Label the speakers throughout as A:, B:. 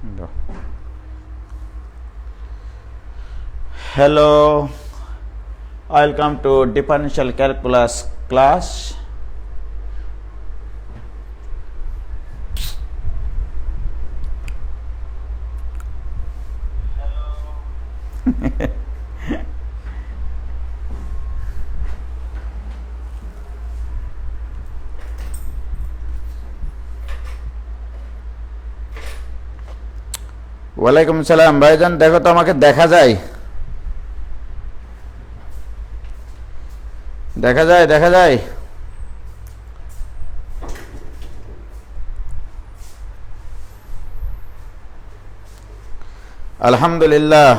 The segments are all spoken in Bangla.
A: Go. Hello, welcome to differential calculus class. ওয়ালাইকুম সালাম ভাইজান, দেখো তো আমাকে দেখা যায়? দেখা যায় আলহামদুলিল্লাহ।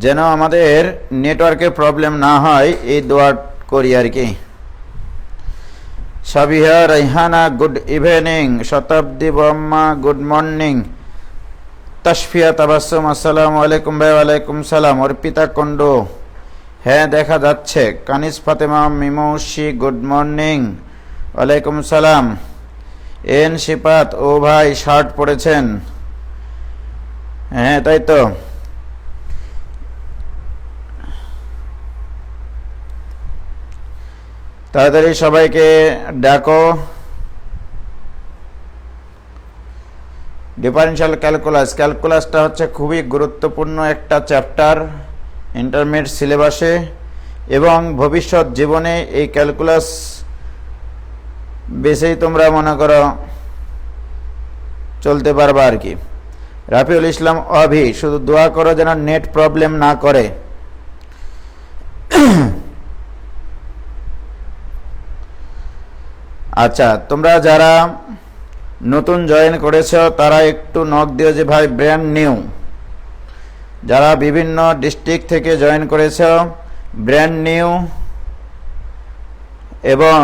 A: যেন আমাদের নেটওয়ার্কের প্রবলেম না হয় এই দোয়া করি আর কি। সাবিহা রাইহানা গুড ইভিনিং, শতাব্দী বম্মা গুড মর্নিং, তাসফিয়া তাবাসসুম আসসালামু আলাইকুম ভাই। ওয়ালাইকুম সালাম। অর্পিতা কুন্ডু, হ্যাঁ দেখা যাচ্ছে। কানিস ফাতেমা মিমৌসি গুড মর্নিং, ওয়ালাইকুম সালাম। এন শিপাত, ও ভাই শার্ট পরেছেন? হ্যাঁ তাই তো। তাড়াতাড়ি সবাইকে ডাকো। ডিফারেনশিয়াল ক্যালকুলাসটা হচ্ছে খুবই গুরুত্বপূর্ণ একটা চ্যাপ্টার ইন্টারমিডিয়েট সিলেবাসে, এবং ভবিষ্যৎ জীবনে এই ক্যালকুলাস বেসেই তোমরা মনে করো চলতে পারবা আর কি। রাফিউল ইসলাম অভি, শুধু দোয়া করো যেন নেট প্রবলেম না করে। আচ্ছা, তোমরা যারা নতুন জয়েন করেছ তারা একটু নক দিও যে ভাই ব্র্যান্ড নিউ। যারা বিভিন্ন ডিস্ট্রিক্ট থেকে জয়েন করেছ, ব্র্যান্ড নিউ, এবং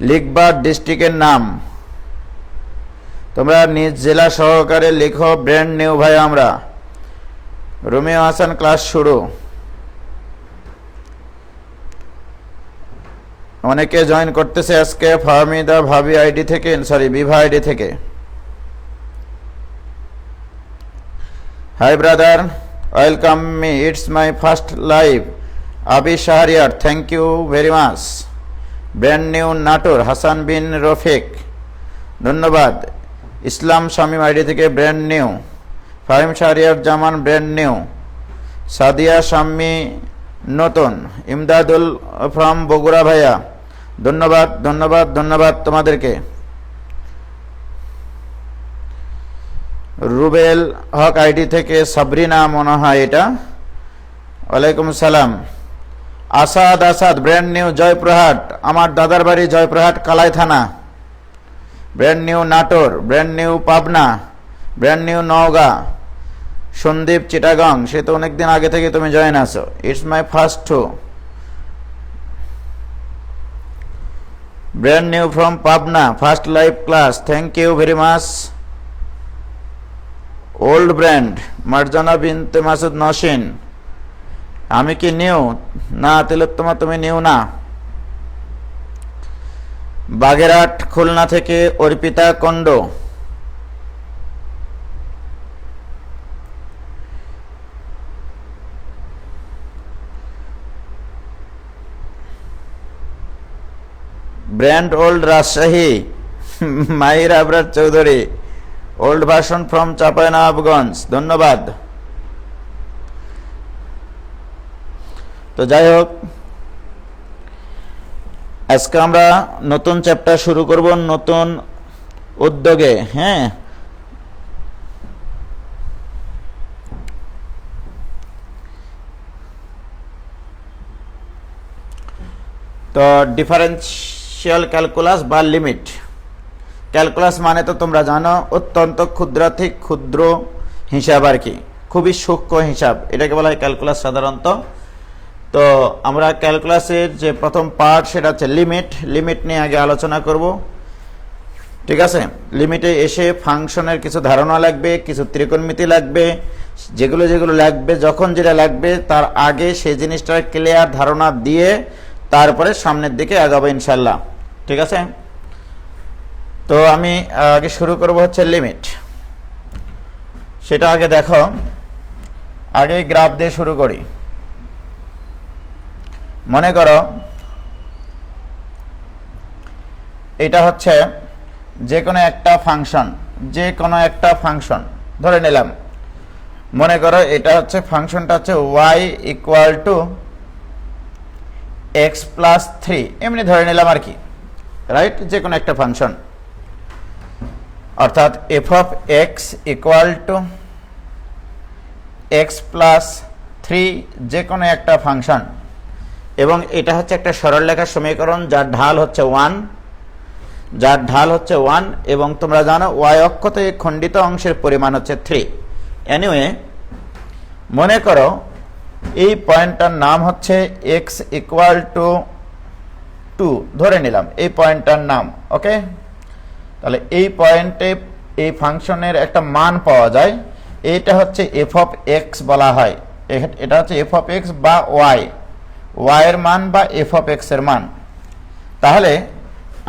A: লিখবা ডিস্ট্রিক্টের নাম। তোমরা নিজ জেলা সহকারে লিখো ব্র্যান্ড নিউ ভাই। আমরা রোমিও হাসান, ক্লাস শুরু। অনেকে জয়েন করতেছে আজকে ফাহমিদা ভাবি আইডি থেকে, সরি বিভা আইডি থেকে। Hi brother, welcome me, it's my first live. Abi Shahriar, thank you very much. Brand new Natore, Hasan Bin Rafiq, ধন্যবাদ। ইসলাম শামীম আইডি থেকে brand new. Fahim Shahriar Zaman, brand new. Sadia Shammi নতুন। ইমদাদুল ফ্রম বগুড়া ভাইয়া, ধন্যবাদ ধন্যবাদ ধন্যবাদ তোমাদেরকে। রুবেল হক আইডি থেকে সাবরিনা মনে হয় এটা, ওয়ালাইকুম সালাম। আসাদ, ব্র্যান্ড নিউ জয়পুরহাট, আমার দাদার বাড়ি জয়পুরহাট কালাই থানা। Brand new Natore, brand new Pabna, brand new Naogaon. Sandwip Chittagong, সে তো অনেকদিন আগে থেকে তুমি জয়েন আছো। It's my first too. Brand new from Pabna, first live class, thank you very much. Old brand, Marjana Binte Masud Nasin, আমি কি নিউ? না তিলোত্তমা, তুমি নিউ না। বাগেরহাট খুলনা থেকে Arpita Kundu. Brand old Rajshahi, Mahir Abrar Chowdhury, old version from Chapainawabganj, ধন্যবাদ। তো যাই হোক, আজকে আমরা নতুন চ্যাপ্টার শুরু করব নতুন উদ্যোগে। হ্যাঁ, তো ডিফারেন্সিয়াল ক্যালকুলাস বা লিমিট। ক্যালকুলাস মানে তো তোমরা জানো অত্যন্ত ক্ষুদ্রাতিক ক্ষুদ্র হিসাব আর কি, খুবই সূক্ষ্ম হিসাব, এটাকে বলা হয় ক্যালকুলাস সাধারণত। তো আমরা ক্যালকুলাসের যে প্রথম পার্ট সেটা হচ্ছে লিমিট নিয়ে আগে আলোচনা করব, ঠিক আছে। লিমিটে এসে ফাংশনের কিছু ধারণা লাগবে, কিছু ত্রিকোণমিতি লাগবে, যেগুলো লাগবে, যখন যেটা লাগবে তার আগে সেই জিনিসটার ক্লিয়ার ধারণা দিয়ে তারপরে সামনের দিকে আগাবো ইনশাল্লাহ, ঠিক আছে। তো আমি আগে শুরু করব হচ্ছে লিমিট। সেটা আগে দেখো, আগে গ্রাফ দিয়ে শুরু করি। মনে করো এটা হচ্ছে যে কোনো একটা ফাংশন ধরে নিলাম। মনে করো এটা হচ্ছে ফাংশনটা হচ্ছে y equal to x plus 3, এমনি ধরে নিলাম আর কি, রাইট? যে কোনো একটা ফাংশন, অর্থাৎ f of x equal to x plus 3, যে কোনো একটা ফাংশন। এবং এটা হচ্ছে একটা সরলরেখার সমীকরণ যার ঢাল হচ্ছে 1, এবং তোমরা জানো y অক্ষতে খণ্ডিত অংশের পরিমাণ হচ্ছে 3। এনিওয়ে, মনে করো এই পয়েন্টটার নাম হচ্ছে x ইকুয়াল টু 2 ধরে নিলাম, এই পয়েন্টটার নাম। ওকে, তাহলে এই পয়েন্টে এই ফাংশনের একটা মান পাওয়া যায়, এইটা হচ্ছে f অফ x বলা হয়। এটা হচ্ছে f অফ x বা y এর মান বা f অফ x এর মান। তাহলে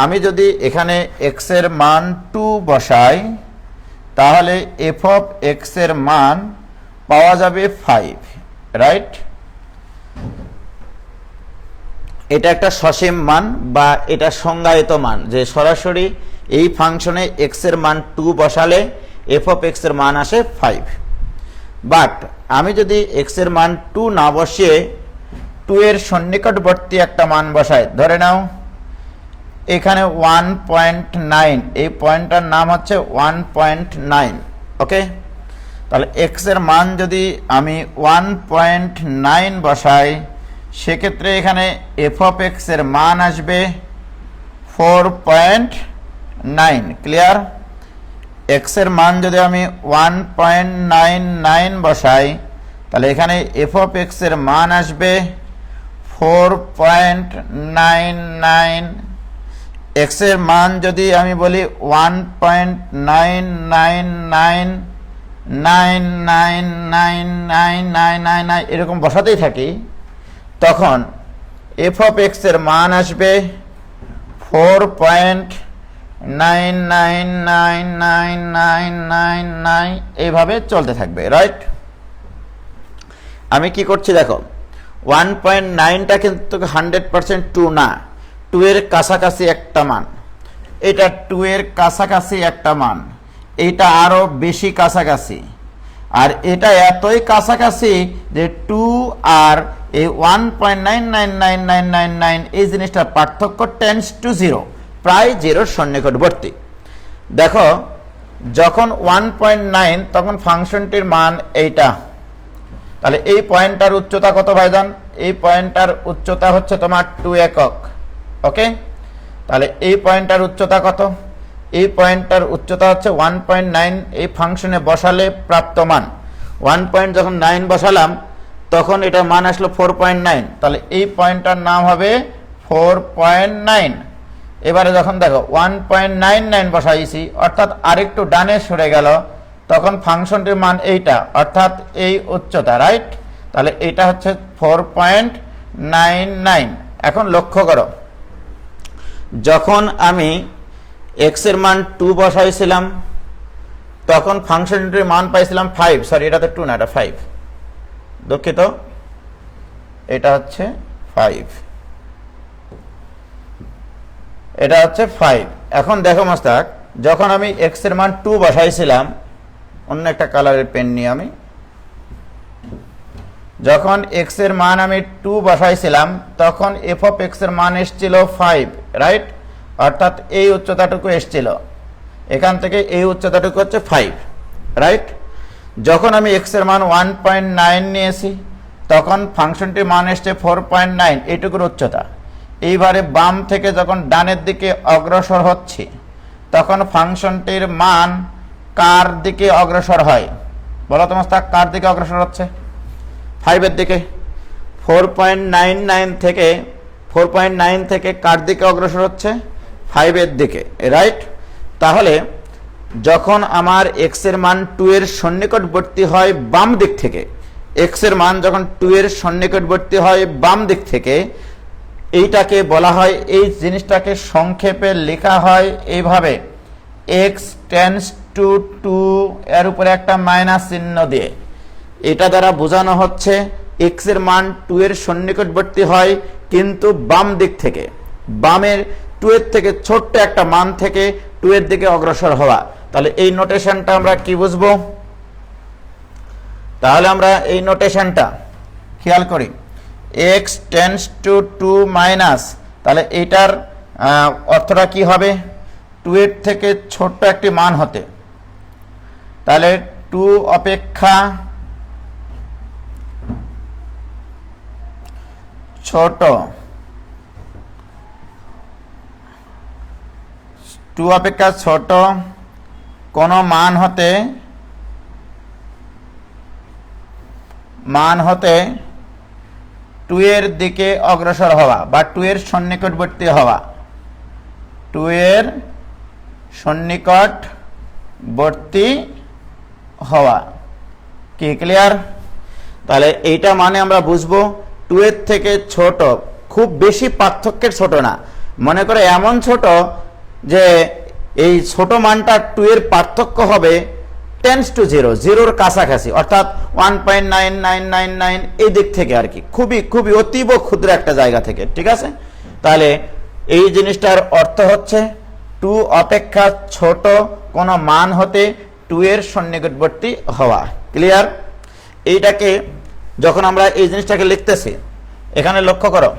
A: আমি যদি এখানে x এর মান 2 বসাই, তাহলে f অফ x এর মান পাওয়া যাবে 5, রাইট? এটা একটা সসীম মান বা এটা সংজ্ঞায়িত মান, যে সরাসরি এই ফাংশনে x এর মান 2 বসালে f অফ x এর মান আসে 5। বাট আমি যদি x এর মান 2 না বসিয়ে 2 এর সন্নিকটবর্তী একটা মান বসাই, ধরে নাও এখানে 1.9, এই পয়েন্টটার নাম হচ্ছে 1.9। ওকে, তাহলে x এর মান যদি আমি 1.9 বসাই, সেক্ষেত্রে এখানে f অফ x এর মান আসবে 4.9। ক্লিয়ার? x এর মান যদি আমি 1.99 বসাই, তাহলে এখানে f অফ x এর মান আসবে 4.99। x এর মান যদি আমি বলি 1.9999999999 এরকম বসাতেই থাকি, তখন f অফ x এর মান আসবে 4.99999999 এইভাবে চলতে থাকবে, রাইট? আমি কি করছি দেখো, 1.9টা কিন্তু 100% 2 না, 2 এর কাছাকাছি একটা মান, এটা 2 এর কাছাকাছি একটা মান, এটা আরো বেশি কাছাকাছি, আর এটা এতই কাছাকাছি যে 2 আর এই 1.999999 এই জিনিসটার পার্থক্য টেন্ডস টু 0, প্রায় 0 সন্নিকটবর্তী। দেখো যখন 1.9 তখন ফাংশনটির মান এইটা, তাহলে এই পয়েন্টটার উচ্চতা কত ভাইজান? এই পয়েন্টটার উচ্চতা হচ্ছে তোমার 2 একক। ওকে, তাহলে এই পয়েন্টটার উচ্চতা কত? এই পয়েন্টটার উচ্চতা হচ্ছে 1.9। এই ফাংশনে বসালে প্রাপ্ত মান 1.9 বসালাম, তখন এটা মান আসলো 4.9, তাহলে এই পয়েন্টটার নাম হবে 4.9। এবারে যখন দেখো 1.99 বসাইছি, অর্থাৎ আরেকটু ডানে সরে গেল, তখন ফাংশনটির মান এইটা, অর্থাৎ এই উচ্চতা, রাইট? তাহলে এটা হচ্ছে 4.99। এখন লক্ষ্য করো, যখন আমি x এর মান 2 বসাইছিলাম, তখন ফাংশনটির মান পাইছিলাম 5, সরি এটা তো 2 না, এটা 5, দুঃখিত, এটা হচ্ছে 5, এটা হচ্ছে 5। এখন দেখো মাস্টার, যখন আমি x এর মান 2 বসাইছিলাম, অন্য একটা কালারের পেন নিয়ে আমি, যখন x এর মান আমি 2 বসাইছিলাম, তখন f অফ x এর মান এসেছিল 5, রাইট? অর্থাৎ এই উচ্চতাটুকু এসেছিল, এখান থেকে এই উচ্চতাটুকু হচ্ছে 5, রাইট? যখন আমি x এর মান 1.9 নিয়েছি, তখন ফাংশনটির মান এসছে 4.9, এইটুকুর উচ্চতা। এইবারে বাম থেকে যখন ডানের দিকে অগ্রসর হচ্ছে, তখন ফাংশনটির মান কার দিকে অগ্রসর হয়? বলো তোমার, কার দিকে অগ্রসর হচ্ছে? 5 এর দিকে। 4.9 থেকে কার দিকে অগ্রসর হচ্ছে? 5 এর দিকে, রাইট? তাহলে যখন আমার x এর মান 2 এর সন্নিকটবর্তী হয় বাম দিক থেকে, x এর মান যখন 2 এর সন্নিকটবর্তী হয় বাম দিক থেকে, এইটাকে বলা হয়, এই জিনিসটাকে সংক্ষেপে লেখা হয় এইভাবে, এক্স টেন্ডস টু 2 এর উপরে একটা মাইনাস চিহ্ন দিয়ে, এটা দ্বারা বোঝানো হচ্ছে এক্স এর মান 2 এর সন্নিকটবর্তী হয়, কিন্তু বাম দিক থেকে, বামের 2 এর থেকে ছোট্ট একটা মান থেকে 2 এর দিকে অগ্রসর হওয়া। তাহলে এই নোটেশনটা আমরা কি বুঝবো? তাহলে আমরা এই নোটেশনটা খেয়াল করি, এক্স টেন্ডস টু 2 মাইনাস, তাহলে এইটার অর্থটা কি হবে? 2 এর থেকে ছোট্ট একটি মান হতে, তাহলে 2 অপেক্ষা ছোট, 2 অপেক্ষা ছোট কোন মান হতে 2 এর দিকে অগ্রসর হওয়া বা 2 এর সন্নিকটবর্তী হওয়া, 2 এর সন্নিকটবর্তী হওয়া। কি ক্লিয়ার? তাহলে এইটা মানে আমরা বুঝবো 2 এর থেকে ছোট, খুব বেশি পার্থক্যের ছোট না, মনে করে এমন ছোট যে এই ছোট মানটা 2 এর পার্থক্য হবে টেন্ডস টু 0, 0-র কাছাকাছি, অর্থাৎ 1.9999 এই দিক থেকে আর কি, খুবই খুবই অতীব ক্ষুদ্র একটা জায়গা থেকে। ঠিক আছে, তাহলে এই জিনিসটার অর্থ হচ্ছে 2 অপেক্ষা ছোট কোন মান হতে 2 এর সন্নিকটবর্তী হওয়া। ক্লিয়ার? এইটাকে যখন আমরা এই জিনিসটাকে লিখতেছি, এখানে লক্ষ্য করো,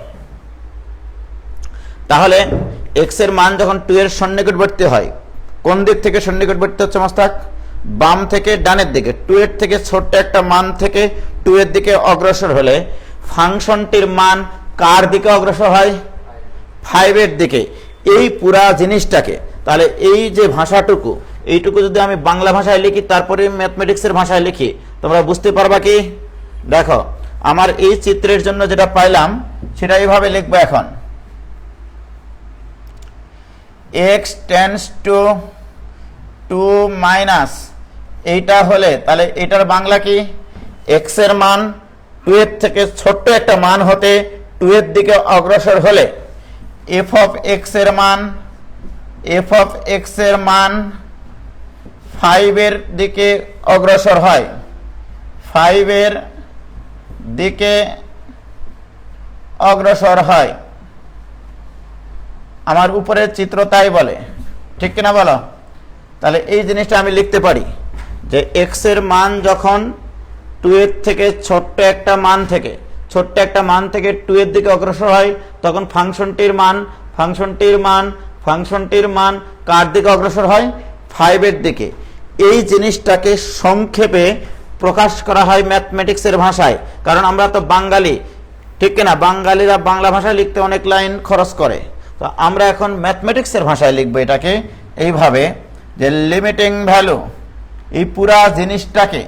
A: তাহলে এক্স এর মান যখন 2 এর সন্নিকটবর্তী হয়, কোন দিক থেকে সন্নিকটবর্তী হচ্ছে মোস্তাক? বাম থেকে ডানের দিকে। 2 এর থেকে ছোট্ট একটা মান থেকে 2 এর দিকে অগ্রসর হলে ফাংশনটির মান কার দিকে অগ্রসর হয়? 5 এর দিকে। এই পুরা জিনিসটাকে, তাহলে এই যে ভাষাটুকু, এইটুকু যদি আমি বাংলা ভাষায় লিখি, তারপরে ম্যাথমেটিক্সের ভাষায় লিখি, তোমরা বুঝতে পারবা কি? দেখো, আমার এই চিত্রের জন্য যেটা পাইলাম সেটা এইভাবে লিখবো এখন, এক্স টেন্ডস টু 2 মাইনাস, এইটা হলে তাহলে এটার বাংলা কি? এক্স এর মান 2 এর থেকে ছোট্ট একটা মান হতে 2 এর দিকে অগ্রসর হলে এফ অফ এক্স এর মান 5 এর দিকে অগ্রসর হয়, 5 এর দিকে অগ্রসর হয়। আমার উপরের চিত্র তাই বলে, ঠিক কিনা বলো? তাহলে এই জিনিসটা আমি লিখতে পারি যে এক্স এর মান যখন 2 এর থেকে ছোট্ট একটা মান থেকে 2 এর দিকে অগ্রসর হয়, তখন ফাংশনটির মান কার দিকে অগ্রসর হয়? 5 এর দিকে। এই জিনিসটাকে সংক্ষেপে প্রকাশ করা হয় ম্যাথমেটিক্সের ভাষায়, কারণ আমরা তো বাঙালি, ঠিক কিনা? বাঙালিরা বাংলা ভাষায় লিখতে অনেক লাইন খরচ করে, তো আমরা এখন ম্যাথমেটিক্সের ভাষায় লিখবো এটাকে এইভাবে যে লিমিটিং ভ্যালু, এই পুরা জিনিসটাকে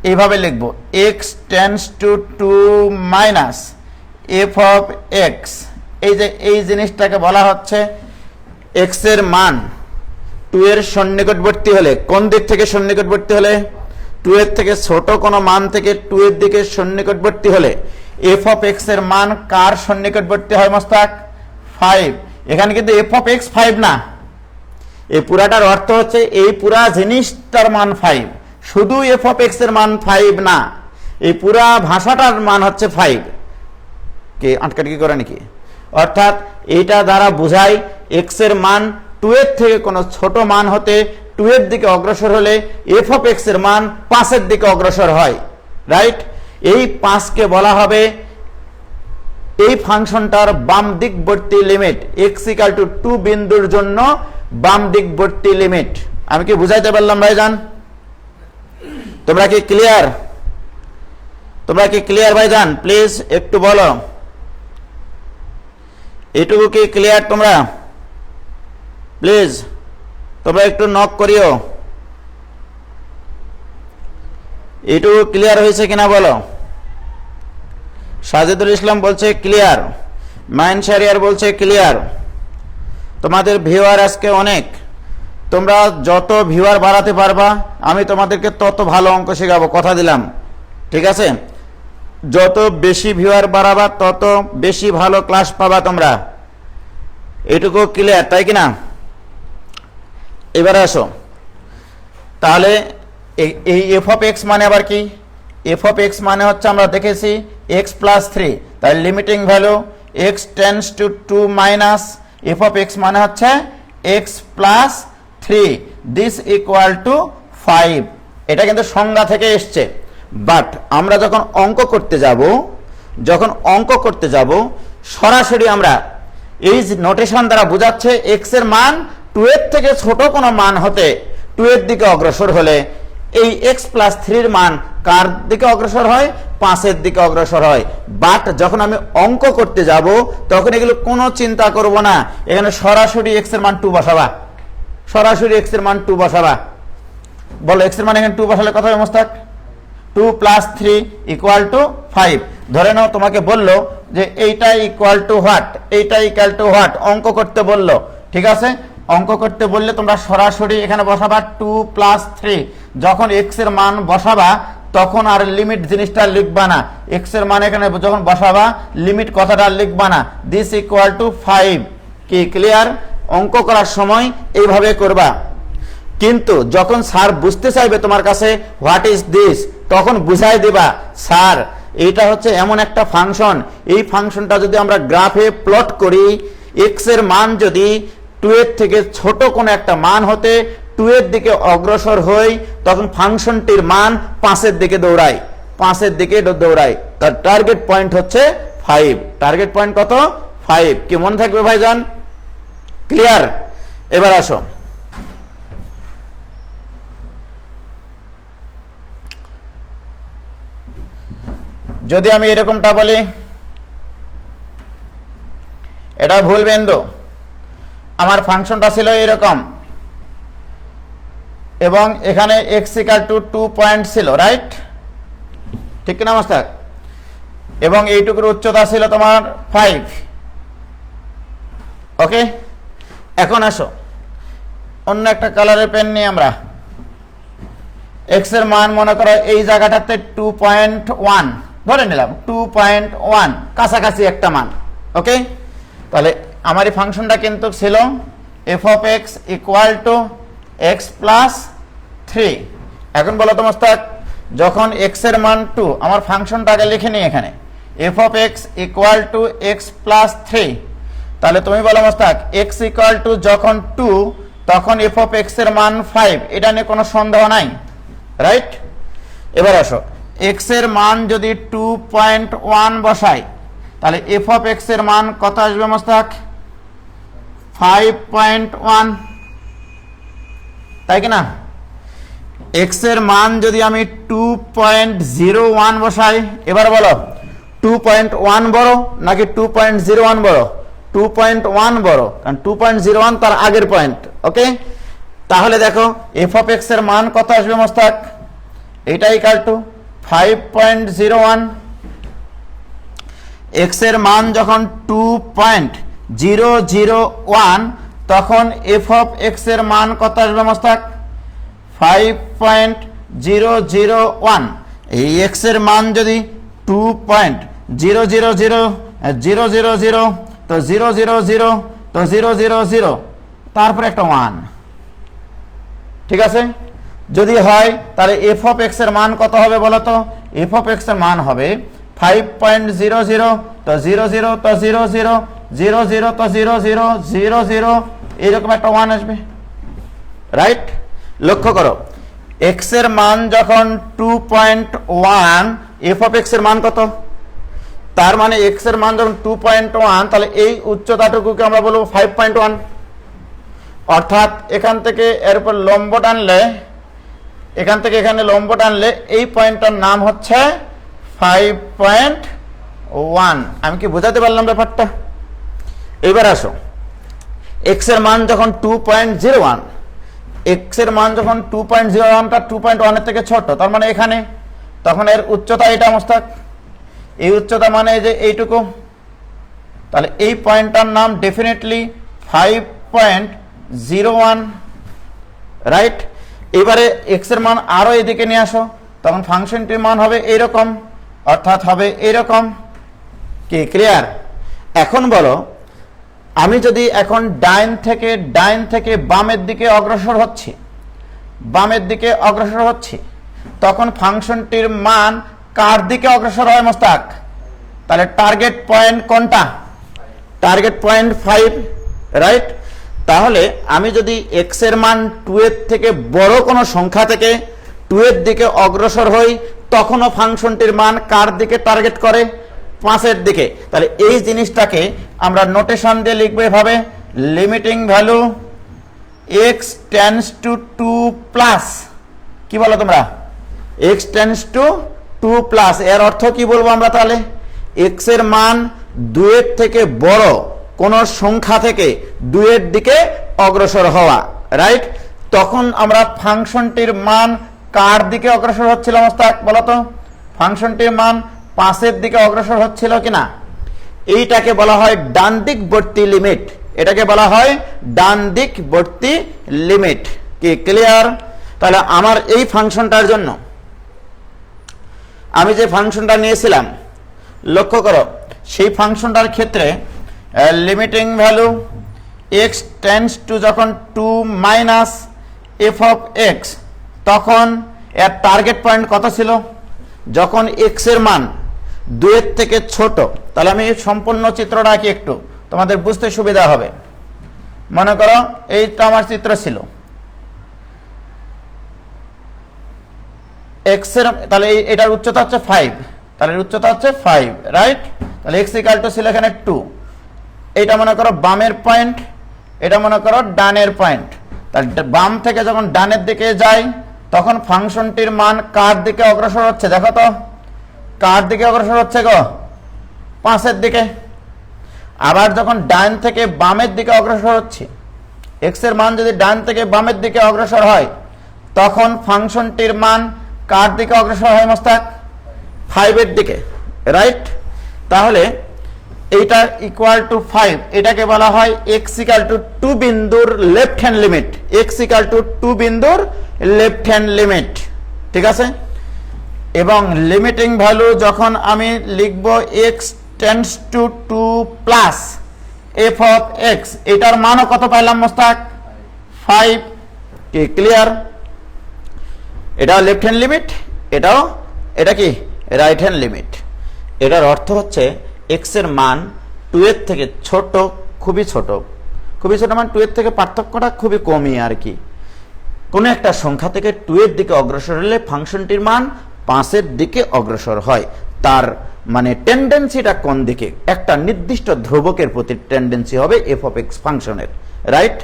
A: এইভাবে লিখবো, x tends two 2 minus f of x. এই যে এই জিনিসটাকে বলা হচ্ছে এক্স এর মান 2 এর সন্নিকটবর্তী হলে, কোন দিক থেকে সন্নিকটবর্তী হলে? 2 এর থেকে ছোট কোনো মান থেকে 2 এর দিকে সন্নিকটবর্তী হলে এফ অফ এক্স এর মান কার সন্নিকটবর্তী হয় মোস্তাক? 5। এখানে কিন্তু এফ অফ এক্স 5 না, এই পুরাটার অর্থ হচ্ছে এই পুরা জিনিসটার মান 5, শুধু এফ অফ এক্স এর মান 5 না, এই পুরা ভাষাটার মান হচ্ছে 5। কে আটকাটকি করে নাকি? অর্থাৎ এইটা দ্বারা বোঝায় এক্স এর মান 2 এর থেকে কোনো ছোট মান হতে 2 এর দিকে অগ্রসর হলে এফ অফ এক্স এর মান 5 এর দিকে অগ্রসর হয়। রাইট? এই 5 কে বলা হবে এই ফাংশনটার বাম দিকবর্তী লিমিট, x = 2 বিন্দুর জন্য বাম দিকবর্তী লিমিট। আমি কি বুঝাইতে পারলাম ভাইজান? তোমরা কি ক্লিয়ার ভাইজান? প্লিজ একটু বলো, এটুকু কি ক্লিয়ার তোমরা? প্লিজ তোমরা একটু নক করিও, এটুকু ক্লিয়ার হয়েছে কিনা বলো। সাজিদুল ইসলাম বলছে ক্লিয়ার, মাইন শারিয়ার বলছে ক্লিয়ার। তোমাদের ভিউয়ার আজকে অনেক, তোমরা যত ভিউয়ার বাড়াতে পারবা আমি তোমাদেরকে তত ভালো অঙ্ক শেখাবো, কথা দিলাম, ঠিক আছে? যত বেশি ভিউয়ার বাড়াবা তত বেশি ভালো ক্লাস পাবা তোমরা, এটুকু ক্লিয়ার, তাই কিনা? এবারে আসো, তাহলে এই এফ অফ এক্স মানে আবার কি? এফ অফ এক্স মানে হচ্ছে আমরা দেখেছি এক্স প্লাস থ্রি, তাহলে limiting value x tends to two minus f of x মানে হচ্ছে x plus three, this equal to five. এটা কিন্তু সংজ্ঞা থেকে এসছে। বাট আমরা যখন অঙ্ক করতে যাব সরাসরি আমরা এই নোটেশন দ্বারা বোঝাচ্ছে এক্স এর মান 2 এর থেকে ছোট কোনো মান হতে 2 এর দিকে অগ্রসর হলে এই x প্লাস 3 এর মান কার দিকে অগ্রসর হয়? 5 এর দিকে অগ্রসর হয়। বাট যখন আমি অঙ্ক করতে যাব তখন এগুলো কোনো চিন্তা করব না, এখানে সরাসরি x এর মান 2 বসাবা, সরাসরি x এর মান 2 বসাবা। বলো x এর মান এখানে 2 বসালে কত হবে মোস্তাক? 2 plus 3 equal to 5। ধরে নাও তোমাকে বললো যে এইটা ইকুয়াল টু হোয়াট, এইটা ইকুয়াল টু হোয়াট, অঙ্ক করতে বললো, ঠিক আছে? অঙ্ক করতে বললে তোমরা সরাসরি এখানে বসাবা 2 প্লাস 3। যখন x এর মান বসাবা তখন আর লিমিট জিনিসটা লিখবা না, x এর মান এখানে যখন বসাবা লিমিট কথাটা লিখবা না, দিস ইকুয়াল টু 5। কি ক্লিয়ার? অঙ্ক করার সময় এইভাবে করবা। কিন্তু যখন স্যার বুঝতে চাইবে তোমার কাছে হোয়াট ইজ দিস, তখন বুঝাই দিবা স্যার এটা হচ্ছে এমন একটা ফাংশন, এই ফাংশনটা যদি আমরা গ্রাফে প্লট করি, x এর মান যদি 2 এর থেকে ছোট কোনো একটা মান হতে 2 এর দিকে অগ্রসর হই তখন ফাংশনটির মান 5 এর দিকে দৌড়ায়, 5 এর দিকে দৌড়ায়। তার টার্গেট পয়েন্ট হচ্ছে 5। টার্গেট পয়েন্ট কত? 5। কি মনে থাকবে ভাইজান? ক্লিয়ার? এবার আসো, যদি আমি এরকমটা বলি, এটা ভুল বিন্দু, আমার ফাংশনটা ছিল এরকম এবং এখানে x ইকুয়াল টু 2 পয়েন্ট ছিল, রাইট? ঠিক না মাস্টার? এবং এইটুকুর উচ্চতা ছিল তোমার 5। ওকে, এখন আসো অন্য একটা কালারের পেন নিয়ে আমরা x এর মান মনে করো এই জায়গাটাতে 2.1 ধরে নিলাম, 2.1 কাছাকাছি একটা মান। ওকে, তাহলে আমার এই ফাংশনটা কিন্তু ছিল f of x equal to x plus 3। এখন বলো তো মোস্তাক, যখন x এর মান 2, আমার ফাংশনটাকে লিখে নিই এখানে f of x equal to x plus 3, তাহলে তুমি বলো মোস্তাক x ইকুয়াল টু যখন 2 তখন f of x এর মান 5, এটা নিয়ে কোনো সন্দেহ নাই, রাইট? এবার আসো, x এর মান যদি 2.1 বসাই তাহলে f of x এর মান কত আসবে মোস্তাক? 5.1, তাই কি না? x এর মান যদি আমি 2.01 বসাই, এবার বলো 2.1 বড় নাকি 2.01 বড়? 2.1 বড়, কারণ 2.01 তার আগের পয়েন্ট। ওকে, তাহলে দেখো f of x এর মান কত আসবে মোস্তাক? এটা ইকুয়াল টু 5.01। x এর মান যখন 2.001 তখন f of x এর মান কত আসবে মোস্তাক? 5.001। এই x এর মান যদি 2.000 তো 000 তো 000 তারপরে একটা 1, ঠিক আছে? যদি হয় তাহলে f of x এর মান কত হবে বলো তো? f of x এর মান হবে 5.00 তো 00 তো 00 00 তো 00 00 এরকম একটা 1 আসবে, রাইট? লক্ষ্য করো, x এর মান যখন 2.1, f of x এর মান কত? তার মানে x এর মান যখন 2.1 তাহলে এই উচ্চতাটুকুকে আমরা বলবো 5.1। অর্থাৎ এখান থেকে এর উপর লম্ব টানলে, এখান থেকে এখানে লম্ব টানলে এই পয়েন্টটার নাম হচ্ছে 5.1। আমি কি বোঝাতে পারলাম ব্যাপারটা? এবার আসো, x এর মান যখন 2.01, x এর মান যখন 2.01টা 2.1 এর থেকে ছোট, তার মানে এখানে, তখন এর উচ্চতা এটা মোস্তাক, এই উচ্চতা মানে এই যে এইটুকু, তাহলে এই পয়েন্টটার নাম ডেফিনেটলি 5.01, রাইট? এবারে x এর মান আরো এদিকে নিয়ে আসো, তখন ফাংশনটির মান হবে এইরকম, অর্থাৎ হবে এইরকম। কি ক্লিয়ার? এখন বলো আমি যদি এখন ডাইন থেকে বামের দিকে অগ্রসর হচ্ছি, তখন ফাংশনটির মান কার দিকে অগ্রসর হয় মোস্তাক? তাহলে টার্গেট পয়েন্ট কোনটা? Target point 5, right? তাহলে আমি যদি x এর মান 2 এর থেকে বড় কোনো সংখ্যা থেকে 2 এর দিকে অগ্রসর হই, তখনও ফাংশনটির মান কার দিকে টার্গেট করে? 5 এর দিকে। তাহলে এই জিনিসটাকে আমরা নোটেশন দিয়ে লিখবো এভাবে, limiting value x tends two 2 plus, কি বলো তোমরা? x টেন্ডস টু 2 প্লাস, এর অর্থ কি বলবো আমরা? তাহলে x এর মান 2 এর থেকে বড় কোন সংখ্যা থেকে 2 এর দিকে অগ্রসর হওয়া, রাইট? তখন আমরা ফাংশনটির মান কার দিকে অগ্রসর হচ্ছিল মোস্তাক, বলো তো? ফাংশনটির মান 5 এর দিকে অগ্রসর হচ্ছিল কিনা? এইটাকে বলা হয় ডান দিকবর্তী লিমিট। এটাকে বলা হয় ডান দিকবর্তী লিমিট। কি ক্লিয়ার? তাহলে আমার এই ফাংশনটার জন্য আমি যে ফাংশনটা নিয়েছিলাম, লক্ষ্য করো, সেই ফাংশনটার ক্ষেত্রে limiting value x tends two যখন 2 মাইনাস এফ অফ এক্স, তখন এর টার্গেট পয়েন্ট কত ছিল? যখন x এর মান 2 এর থেকে ছোট। তাহলে আমি সম্পূর্ণ চিত্রটা আঁকি একটু, তোমাদের বুঝতে সুবিধা হবে। মনে করো এইটা আমার চিত্র ছিল x এর, তাহলে এটার উচ্চতা হচ্ছে 5, তাহলে উচ্চতা হচ্ছে 5, রাইট? তাহলে x ইকুয়াল টু ছিল এখানে 2। এটা মনে করো বামের পয়েন্ট, এটা মনে করো ডানের পয়েন্ট। তাহলে বাম থেকে যখন ডানের দিকে যাই, তখন ফাংশনটির মান কার দিকে অগ্রসর হচ্ছে? দেখো তো, কার দিকে অগ্রসর হচ্ছে গো? 5 এর দিকে। আবার যখন ডান থেকে বামের দিকে অগ্রসর হচ্ছে, x এর মান যদি ডান থেকে বামের দিকে অগ্রসর হয়, তখন ফাংশনটির মান কার দিকে অগ্রসর হয় মোস্তাক? 5 এর দিকে, রাইট? তাহলে এইটা ইকুয়াল টু 5, এটাকে বলা হয় x ইকুয়াল টু 2 বিন্দুর left hand limit. x equal to 2 বিন্দুর লেফট হ্যান্ড লিমিট, ঠিক আছে? এবং লিমিটিং ভ্যালু যখন আমি লিখব x tends two 2 plus f of x, এটার মানও কত পাইলাম মোস্তাক? 5। কি ক্লিয়ার? এটাও লেফট হ্যান্ড লিমিট, এটা কি রাইট হ্যান্ড লিমিট। এটার অর্থ হচ্ছে x এর মান 2 এর থেকে ছোট, খুবই ছোট মান 2 এর থেকে পার্থক্যটা খুবই কমই আর কি। কোনো একটা সংখ্যা থেকে 2 এর দিকে অগ্রসর হলে ফাংশনটির মান 5 এর দিকে অগ্রসর হয়। তার মানে টেন্ডেন্সিটা কোন দিকে? একটা নির্দিষ্ট ধ্রুবকের প্রতি টেন্ডেন্সি হবে এফ অফ এক্স ফাংশনের, রাইট?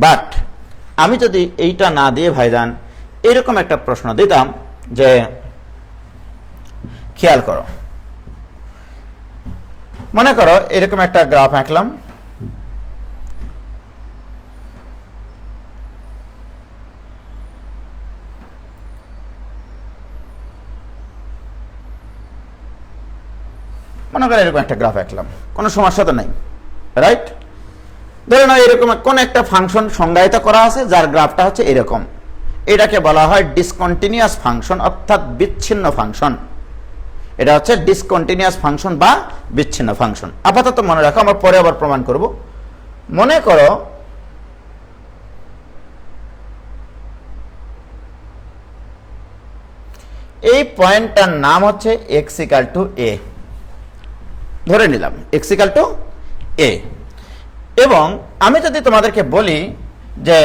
A: বাট আমি যদি এইটা না দিয়ে ভাইজান এরকম একটা প্রশ্ন দিতাম যে, খেয়াল করো, মনে করো এরকম একটা গ্রাফ আঁকলাম, মনে করো এরকম একটা গ্রাফ আঁকলাম, কোনো সমস্যা তো নাই, রাইট? ধরে নাও এরকম কোন একটা ফাংশন সংজ্ঞায়িত করা আছে যার গ্রাফটা হচ্ছে এরকম। এটাকে বলা হয় ডিসকন্টিনিউয়াস ফাংশন, অর্থাৎ বিচ্ছিন্ন ফাংশন। এটা হচ্ছে ডিসকন্টিনিউয়াস ফাংশন বা বিচ্ছিন্ন ফাংশন। আপাতত মনে রাখো, আমরা পরে আবার প্রমাণ করব। মনে করো এই পয়েন্টটার নাম হচ্ছে x ইকুয়াল টু a, ধরে নিলাম x ইকুয়াল টু a। এবং আমি যদি তোমাদেরকে বলি যে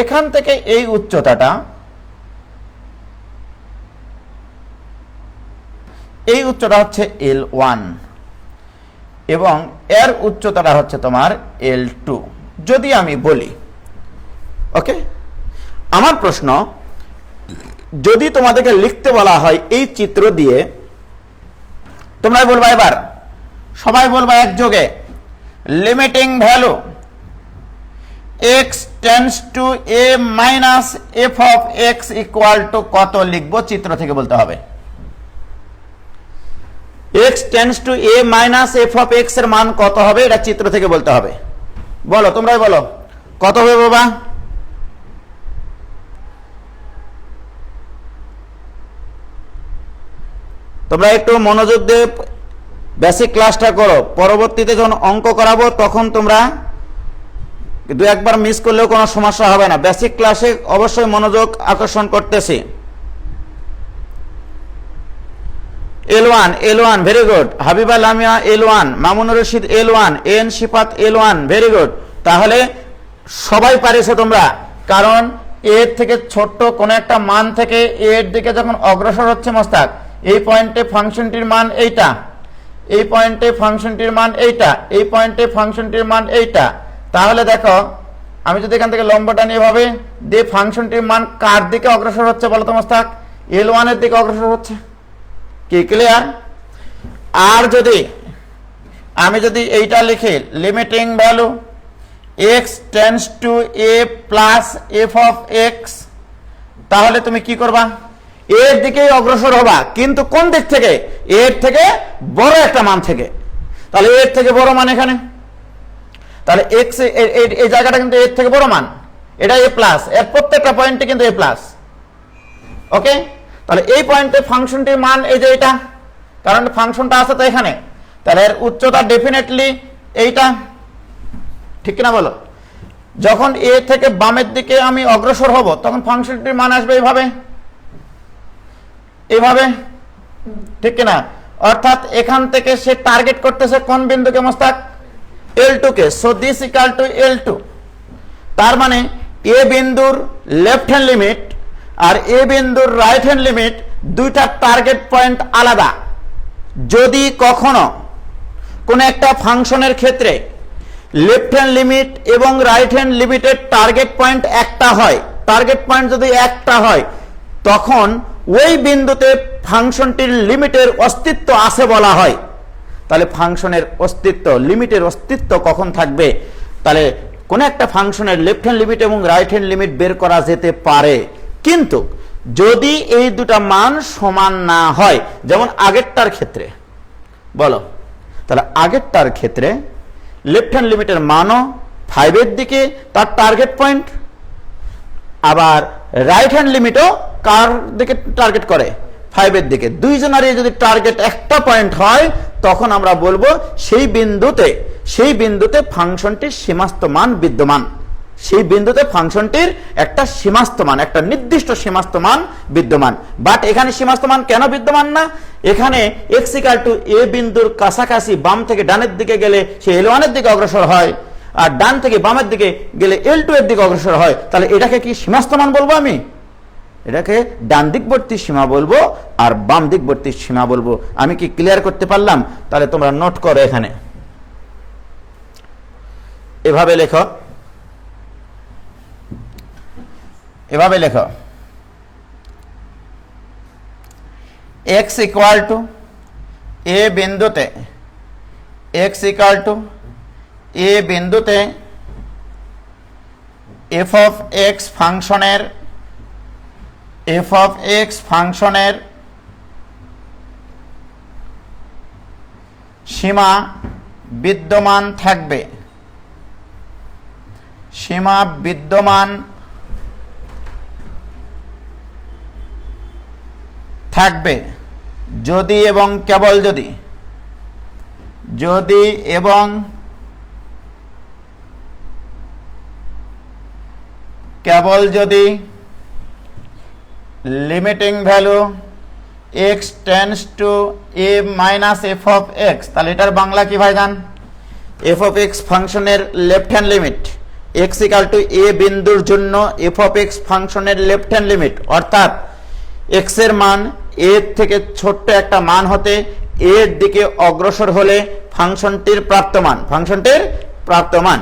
A: এখান থেকে এই উচ্চতাটা, এই উচ্চতা হচ্ছে L1 এবং এর উচ্চতাটা হচ্ছে তোমার L2, যদি আমি বলি, ওকে? আমার প্রশ্ন, যদি তোমাদেরকে লিখতে বলা হয় এই চিত্র দিয়ে, তোমরা বলবা, এবার সবাই বলবা একযোগে, limiting value x tends two a minus f of x equal two কত লিখবো? চিত্র থেকে বলতে হবে। x tends two a minus f of x এর মান কত হবে? এটা চিত্র থেকে বলতে হবে। বলো, তোমরাই বলো, কত হবে বাবা? তোমরা একটু মনোযোগ দিয়ে বেসিক ক্লাসটা করো, পরবর্তীতে যখন অঙ্ক করাবো তখন তোমরা দু একবার মিস করলেও কোনো সমস্যা হবে না। বেসিক ক্লাসে অবশ্যই মনোযোগ আকর্ষণ করতেছি। L1 very good. Habiba Lamia L1, Mamunur Rashid L1, N Shifat L1 very good. তাহলে সবাই পারিছো তোমরা, কারণ এর থেকে ছোট্ট কোন একটা মান থেকে এর দিকে যখন অগ্রসর হচ্ছে মোস্তাক, এই পয়েন্টে ফাংশনটির মান এইটা, এই পয়েন্টে ফাংশনটির মান এইটা, এই পয়েন্টে ফাংশনটির মান এইটা। তাহলে দেখো আমি যদি এখান থেকে লম্বটা নিয়ে ভাবে দিয়ে ফাংশনটির মান কার দিকে অগ্রসর হচ্ছে বলো তো মোস্তাক? L1 এর দিকে অগ্রসর হচ্ছে। কি ক্লিয়ার? আর যদি আমি যদি এইটা লিখি limiting value x tends two a plus f of x, তাহলে তুমি কি করবা? এর দিকেই অগ্রসর হবা, কিন্তু কোন দিক থেকে? এর থেকে বড় একটা মান থেকে। তাহলে এর থেকে বড় মান এখানে, তাহলে x এই জায়গাটা কিন্তু এর থেকে বড় মান, এটা a প্লাস, এর প্রত্যেকটা পয়েন্টে কিন্তু a প্লাস। ওকে, তাহলে এই পয়েন্টে ফাংশনটির মান এই যে এটা, কারণ ফাংশনটা আছে তো এখানে, তাহলে এর উচ্চতা ডেফিনেটলি এইটা, ঠিক কিনা বলো? যখন এ থেকে বামের দিকে আমি অগ্রসর হব তখন ফাংশনটির মান আসবে এইভাবে, এইভাবে, ঠিক কিনা? অর্থাৎ এখান থেকে সে টার্গেট করতেছে কোন বিন্দুকে মোস্তাক? L2 কে। So this equal to L2। তার মানে এ বিন্দুর লেফট হ্যান্ড লিমিট আর এ বিন্দুর রাইট হ্যান্ড লিমিট দুইটা টার্গেট পয়েন্ট আলাদা। যদি কখনো কোন একটা ফাংশনের ক্ষেত্রে লেফট হ্যান্ড লিমিট এবং রাইট হ্যান্ড লিমিটের টার্গেট পয়েন্ট একটা হয়, টার্গেট পয়েন্ট যদি একটা হয়, তখন ওই বিন্দুতে ফাংশনটির লিমিটের অস্তিত্ব আছে বলা হয়। তাহলে ফাংশনের অস্তিত্ব, লিমিটের অস্তিত্ব কখন থাকবে? তাহলে কোন একটা ফাংশনের লেফট হ্যান্ড লিমিট এবং রাইট হ্যান্ড লিমিট বের করা যেতে পারে, কিন্তু যদি এই দুটা মান সমান না হয়, যেমন আগেরটার ক্ষেত্রে বলো, তাহলে আগেরটার ক্ষেত্রে লেফট হ্যান্ড লিমিটের মানও 5 এর দিকে তার টার্গেট পয়েন্ট, আবার রাইট হ্যান্ড লিমিটও কার দিকে টার্গেট করে? 5 এর দিকে। দুইজনেরই যদি টার্গেট একটা পয়েন্ট হয় তখন আমরা বলবো সেই বিন্দুতে ফাংশনটির সীমাস্ত মান বিদ্যমান, সেই বিন্দুতে ফাংশনটির একটা সীমাস্ত মান, একটা নির্দিষ্ট সীমাস্ত মান বিদ্যমান। বাট এখানে সীমাস্ত মান কেন বিদ্যমান না? এখানে x = a বিন্দুর কাছাকাছি বাম থেকে ডানের দিকে গেলে সে L1 এর দিকে অগ্রসর হয়, আর ডান থেকে বামের দিকে গেলে L2 এর দিকে অগ্রসর হয়। তাহলে এটাকে কি সীমাস্ত মান বলবো? আমি এটাকে ডান দিকবর্তী সীমা বলবো আর বাম দিকবর্তী সীমা বলবো। আমি কি ক্লিয়ার করতে পারলাম? তাহলে তোমরা নোট করো, এখানে এভাবে লেখো, এভাবে লেখো x = a বিন্দুতে, x = a বিন্দুতে f of x ফাংশনের সীমা বিদ্যমান থাকবে, সীমা বিদ্যমান থাকবে যদি এবং কেবল যদি, যদি এবং কেবল যদি limiting value x tends two a minus f of x। তাহলে এটার বাংলা কি ভাইজান? f অফ x ফাংশনের left hand limit, x = a বিন্দুর জন্য f অফ x ফাংশনের লেফট হ্যান্ড লিমিট, অর্থাৎ x এর মান a থেকে ছোট্ট একটা মান হতে a এর দিকে অগ্রসর হলে ফাংশনটির প্রাপ্ত মান, ফাংশনটির প্রাপ্ত মান।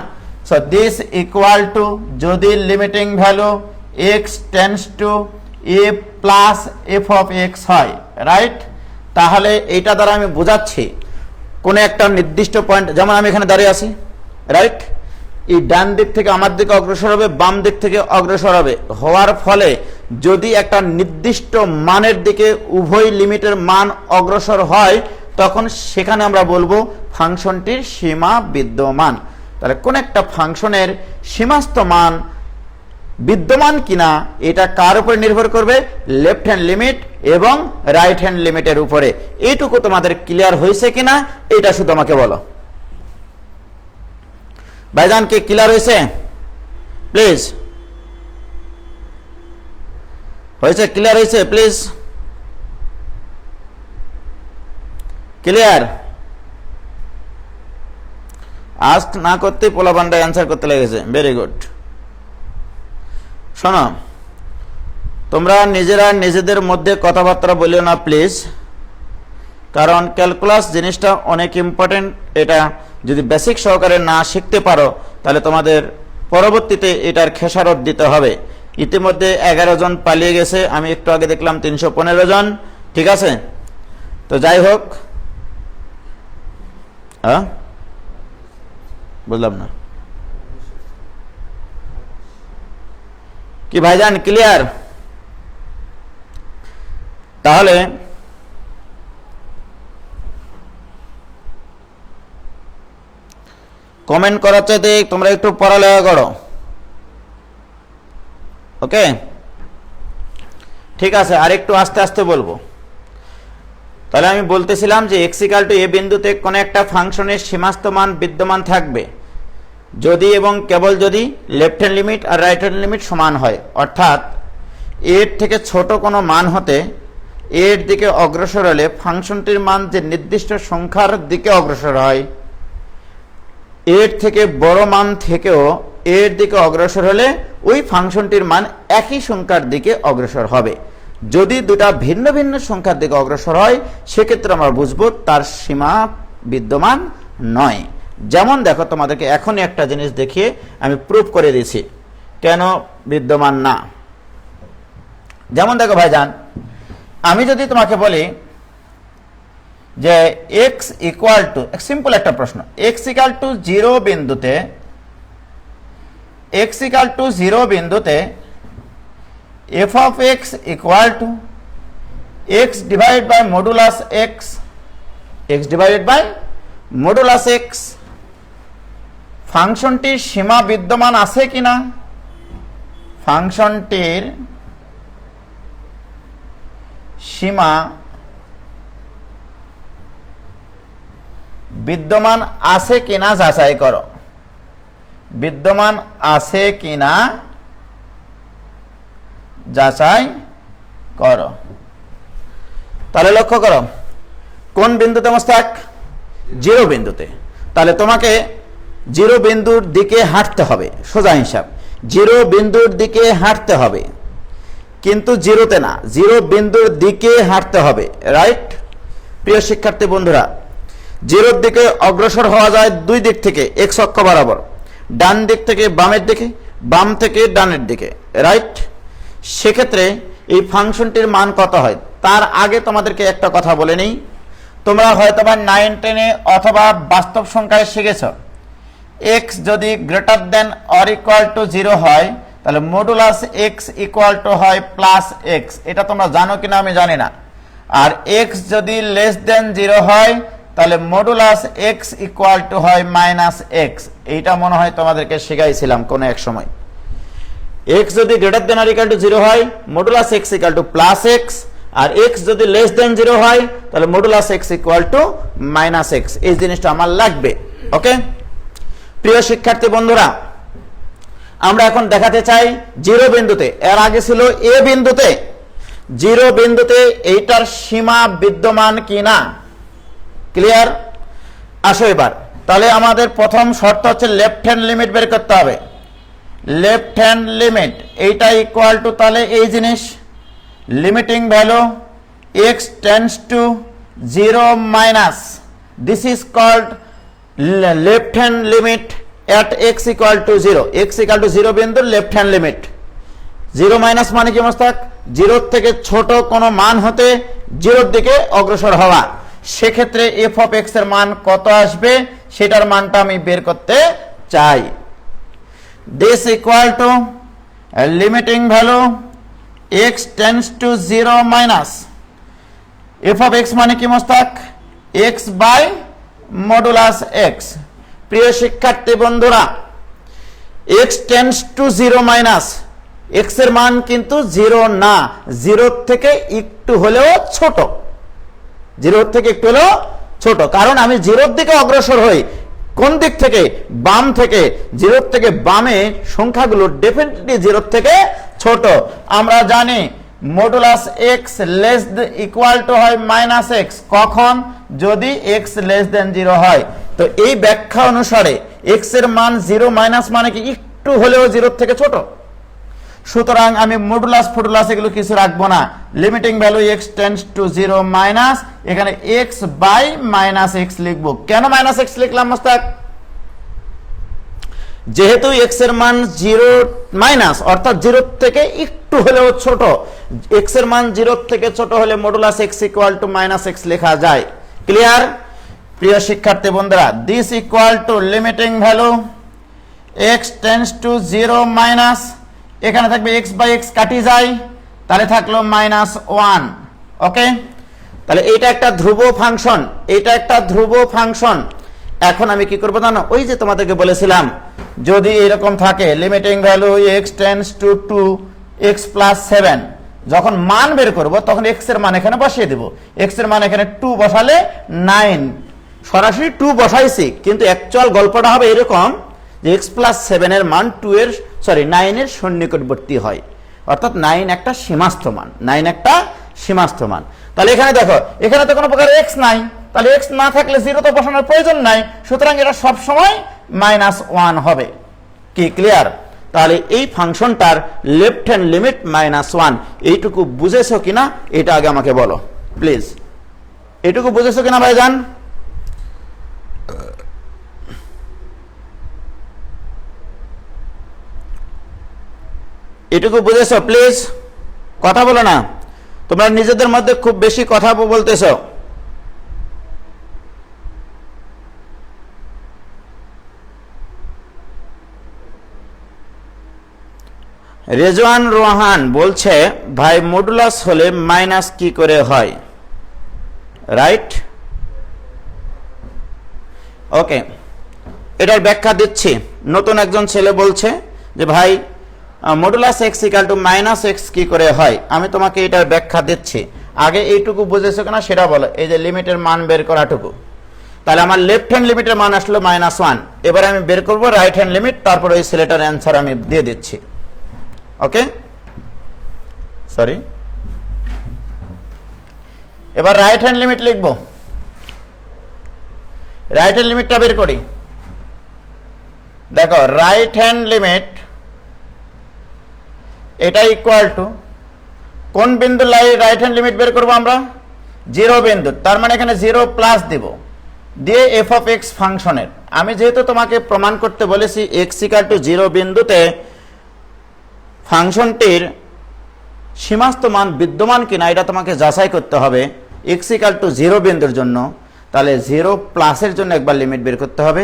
A: সো দিস ইকুয়াল টু, যদি limiting value x tends two a plus f of x হয়, রাইট? তাহলে এইটা দ্বারা আমি বোঝাচ্ছি কোন একটা নির্দিষ্ট পয়েন্ট, যেমন আমি এখানে দাঁড়িয়ে আছি, রাইট? এই ডান দিক থেকে আমার দিকে অগ্রসর হবে, বাম দিক থেকে অগ্রসর হবে, হওয়ার ফলে যদি একটা নির্দিষ্ট মানের দিকে উভয় লিমিটের মান অগ্রসর হয় তখন সেখানে আমরা বলবো ফাংশনটির সীমা বিদ্যমান। তাহলে কোন একটা ফাংশনের সীমাস্ত মান বিদ্যমান কিনা এটা কার উপর নির্ভর করবে? লেফট হ্যান্ড লিমিট এবং রাইট হ্যান্ড লিমিটের উপরে। এইটুকু তোমাদের ক্লিয়ার হয়েছে কিনা এটা শুধু আমাকে বলো। ভাইজান কি ক্লিয়ার হয়েছে? প্লিজ হয়েছে? ক্লিয়ার হয়েছে? Please clear? আস্ক না করতে পোলাপানটা অ্যান্সার করতে লেগেছে। Very good. শোনো, তোমরা নিজেরা নিজেদের মধ্যে কথাবার্তা বলিও না প্লিজ, কারণ ক্যালকুলাস জিনিসটা অনেক ইম্পর্টেন্ট। এটা যদি বেসিক সহকারে না শিখতে পারো তাহলে তোমাদের পরবর্তীতে এটার খেসারত দিতে হবে। ইতিমধ্যে 11 জন পালিয়ে গেছে, আমি একটু আগে দেখলাম 315 জন। ঠিক আছে, তো যাই হোক, হ্যাঁ বুঝলাম না কি ভাইজান, ক্লিয়ার? তাহলে কমেন্ট করার চাইতে তোমরা একটু পড়ালেখা করো। ওকে, ঠিক আছে, আর একটু আস্তে আস্তে বলবো। তাহলে আমি বলতেছিলাম যে x = a বিন্দুতে কোন একটা ফাংশনের সীমাস্থ মান বিদ্যমান থাকবে যদি এবং কেবল যদি লেফট হ্যান্ড লিমিট আর রাইট হ্যান্ড লিমিট সমান হয়। অর্থাৎ এর থেকে ছোট কোনো মান হতে এর দিকে অগ্রসর হলে ফাংশনটির মান যে নির্দিষ্ট সংখ্যার দিকে অগ্রসর হয়, এর থেকে বড় মান থেকেও এর দিকে অগ্রসর হলে ওই ফাংশনটির মান একই সংখ্যার দিকে অগ্রসর হবে। যদি দুটা ভিন্ন ভিন্ন সংখ্যার দিকে অগ্রসর হয় সেক্ষেত্রে আমরা বুঝবো তার সীমা বিদ্যমান নয়। যেমন দেখো, তোমাদেরকে এখনই একটা জিনিস দেখিয়ে আমি প্রুফ করে দিয়েছি কেন বিদ্যমান না। যেমন দেখো ভাইজান, আমি যদি তোমাকে বলি যে x = সিম্পল একটা প্রশ্ন, x = 0 বিন্দুতে f of x = x divided by modulus x ফাংশনটির সীমা বিদ্যমান আছে কিনা, ফাংশনটির সীমা বিদ্যমান আছে কিনা যাচাই করো। বিদ্যমান আছে কিনা যাচাই করো। তাহলে লক্ষ্য করো, কোন বিন্দুতে মোস্তাক? 0 বিন্দুতে। তাহলে তোমাকে 0 বিন্দুর দিকে হাঁটতে হবে, সোজা হিসাব 0 বিন্দুর দিকে হাঁটতে হবে, কিন্তু 0তে না, 0 বিন্দুর দিকে হাঁটতে হবে। রাইট? প্রিয় শিক্ষার্থী বন্ধুরা, 0-র দিকে অগ্রসর হওয়া যায় দুই দিক থেকে, x অক্ষ বরাবর, ডান দিক থেকে বামের দিকে, বাম থেকে ডানের দিকে। রাইট? সেক্ষেত্রে এই ফাংশনটির মান কত হয় তার আগে তোমাদেরকে একটা কথা বলে নেই। তোমরা হয়তো বা 9-10 অথবা বাস্তব সংখ্যায় শিখেছ, x যদি greater than or equal to 0 হয় তাহলে মডুলাস x = হয় +x। এটা তোমরা জানো কিনা আমি জানি না। আর x যদি লেস দেন 0 হয় তাহলে মডুলাস x = হয় -x। এইটা মনে হয় তোমাদেরকে শেখাইছিলাম কোনো এক সময়। x যদি greater than or equal to 0 হয় মডুলাস x = +x, আর x যদি লেস দেন 0 হয় তাহলে মডুলাস x = -x। এই জিনিসটা আমার লাগবে। ওকে, প্রিয় শিক্ষার্থী বন্ধুরা, আমরা এখন দেখাতে চাই 0 বিন্দুতে, এর আগে ছিল a বিন্দুতে, 0 বিন্দুতে এইটার সীমা বিদ্যমান কিনা। ক্লিয়ার? আসো এবার, তাহলে আমাদের প্রথম শর্ত হচ্ছে লেফট হ্যান্ড লিমিট বের করতে হবে। লেফট হ্যান্ড লিমিট এইটা ইকুয়াল টু, তাহলে এই জিনিস limiting value x tends to 0 minus, this is called left hand limit at x = 0। x = 0 বিন্দুর লেফট হ্যান্ড লিমিট। 0 মাইনাস মানে কি মোস্তাক? 0 থেকে ছোট কোনো মান হতে 0-র দিকে অগ্রসর হওয়া। সেক্ষেত্রে f of x এর মান কত আসবে সেটার মানটা আমি বের করতে চাই। this equal to limiting value x tends to 0 minus f of x মানে কি Mostak? x by modulus x। প্রিয় শিক্ষার্থী বন্ধুরা, x tends to 0 minus x এর মান কিন্তু 0 না, 0 থেকে একটু হলেও ছোট, 0 থেকে একটু হলেও ছোট, কারণ আমি 0 দিকে অগ্রসর হই। কোন দিক থেকে? বাম থেকে। 0 থেকে বামে সংখ্যাগুলো ডেফিনেটলি 0 থেকে ছোট। আমরা জানি modulus x less equal to হয় মাইনাস এক্স, কখন? যদি এক্স লেস দেন 0 হয়। তো এই ব্যাখ্যা অনুসারে এক্স এর মান 0 মাইনাস মানে কি একটু হলেও 0 থেকে ছোট। সুতরাং আমি মডুলাস ফডুলাস এগুলো কিছু রাখবো না, limiting value x tends to 0 minus এখানে এক্স বাই মাইনাস এক্স লিখবো। কেন মাইনাস এক্স লিখলাম মোস্তাক? যেহেতু এক্স এর মান 0 মাইনাস অর্থাৎ 0 থেকে একটু হলেও ছোট, এক্স এর মান 0 থেকে ছোট হলে modulus x equal two minus x লেখা যায়। ক্লিয়ার প্রিয় শিক্ষার্থী বন্ধুরা? This equal to limiting value x tends to 0 minus, এখানে থাকবে এক্স বাই এক্স কাটি যায়, তাহলে থাকলো মাইনাস 1। ওকে, তাহলে এটা একটা ধ্রুব ফাংশন, এটা একটা ধ্রুব ফাংশন। এখন আমি কি করবো জানো? ওই যে তোমাদেরকে বলেছিলাম, যদি এরকম থাকে limiting value x tends two 2x plus 7, যখন মান বের করব তখন এক্স এর মান এখানে বসিয়ে দেব। এক্স এর মান এখানে 2 বসালে 9, সরাসরি 2 বসাইছি, কিন্তু অ্যাকচুয়াল গল্পটা হবে এরকম যে এক্স প্লাস 7 এর মান 9 এর সন্নিকটবর্তী হয়, অর্থাৎ 9 একটা সীমাস্থ মান, 9 একটা সীমাস্থ মান। তাহলে এখানে দেখো, এখানে তো কোনো প্রকার এক্স নাই, তাহলে এক্স না থাকলে 0 তো বসানোর প্রয়োজন নাই, সুতরাং এটা সব সময় -1 হবে। কি ক্লিয়ার? তাহলে এই ফাংশনটার লেফট হ্যান্ড লিমিট -1, এইটুকু বুঝেছো কিনা এটা আগে আমাকে বলো প্লিজ। এইটুকু বুঝেছো কিনা ভাইজান? এটুকু বুঝেছো প্লিজ? কথা বলো না, তোমরা নিজেদের মধ্যে খুব বেশি কথা বলতেছো। রেজওয়ান রোহান বলছে ভাই মডুলাস হলে মাইনাস কি করে হয়? রাইট, ওকে, এটার ব্যাখ্যা দিচ্ছি। নতুন একজন ছেলে বলছে যে ভাই modulus x equal to minus x কি করে হয়? আমি তোমাকে এটার ব্যাখ্যা দিচ্ছি, আগে এইটুকু বুঝেছো কিনা সেটা বলো। এই যে লিমিটের মান বের করাটুকু, তাহলে আমার লেফট হ্যান্ড লিমিটের মান আসলো -1, এবার আমি বের করব রাইট হ্যান্ড লিমিট, তারপর ওই ছেলেটার অ্যান্সার আমি দিয়ে দিচ্ছি। ওকে, সরি, এবার রাইট হ্যান্ড লিমিট লিখব। রাইট হ্যান্ড লিমিটটা বের করি। দেখো রাইট হ্যান্ড লিমিট এটা ইকুয়াল টু কোন বিন্দু রাইট হ্যান্ড লিমিট বের করবো আমরা? 0 বিন্দু, তার মানে এখানে 0 প্লাস দেব, দিয়ে এফ অফ এক্স ফাংশনের। আমি যেহেতু তোমাকে প্রমাণ করতে বলেছি এক্স ইকুয়াল টু 0 বিন্দুতে ফাংশনটির সীমাস্থ মান বিদ্যমান কিনা এটা তোমাকে যাচাই করতে হবে এক্স ইকুয়াল টু 0 বিন্দুর জন্য। তাহলে 0 প্লাসের জন্য একবার লিমিট বের করতে হবে,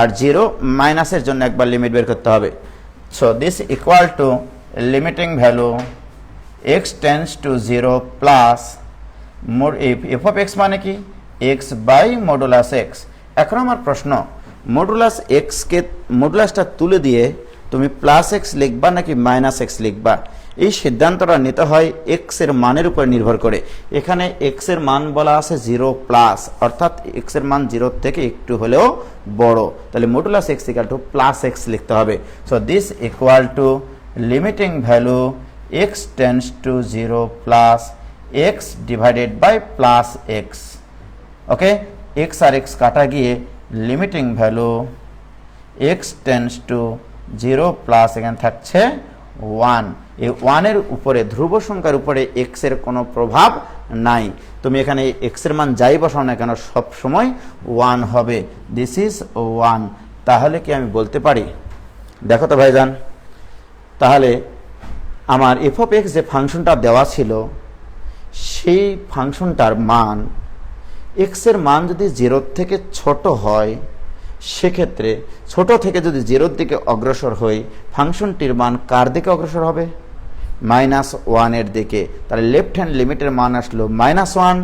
A: আর 0 মাইনাসের জন্য একবার লিমিট বের করতে হবে। So this equal to limiting value x tends to 0 plus f of x মানে কি? X by modulus x. এখন আমার প্রশ্ন, মডুলাস এক্সকে মডুলাসটা তুলে দিয়ে তুমি প্লাস এক্স লিখবা নাকি মাইনাস এক্স লিখবা? এই সিদ্ধান্তটা নিতে হয় এক্স এর মানের উপর নির্ভর করে। এখানে এক্স এর মান বলা আছে 0 প্লাস, অর্থাৎ এক্স এর মান 0 থেকে একটু হলেও বড়, তাহলে modulus x equal to plus x লিখতে হবে। So this equal to limiting value x tends to 0 plus x divided by plus x. Okay, x আর এক্স কাটা গিয়ে limiting value x tends to 0 plus এখানে থাকছে 1। এই 1 এর উপরে ধ্রুব সংখ্যার উপরে এক্স এর কোনো প্রভাব নাই। তুমি এখানে এক্স এর মান যাই বসাও না কেন সব সময় 1 হবে। This is 1। তাহলে কি আমি বলতে পারি, দেখো তো ভাইজান, তাহলে আমার এফ অফ এক্স যে ফাংশনটা দেওয়া ছিল সেই ফাংশনটার মান এক্স এর মান যদি 0 থেকে ছোট হয়, সেক্ষেত্রে ছোট থেকে যদি 0 দিকে অগ্রসর হই, ফাংশনটির মান কার দিকে অগ্রসর হবে? -1 এর দিকে। তাহলে লেফট হ্যান্ড লিমিটের মান আসলো -1,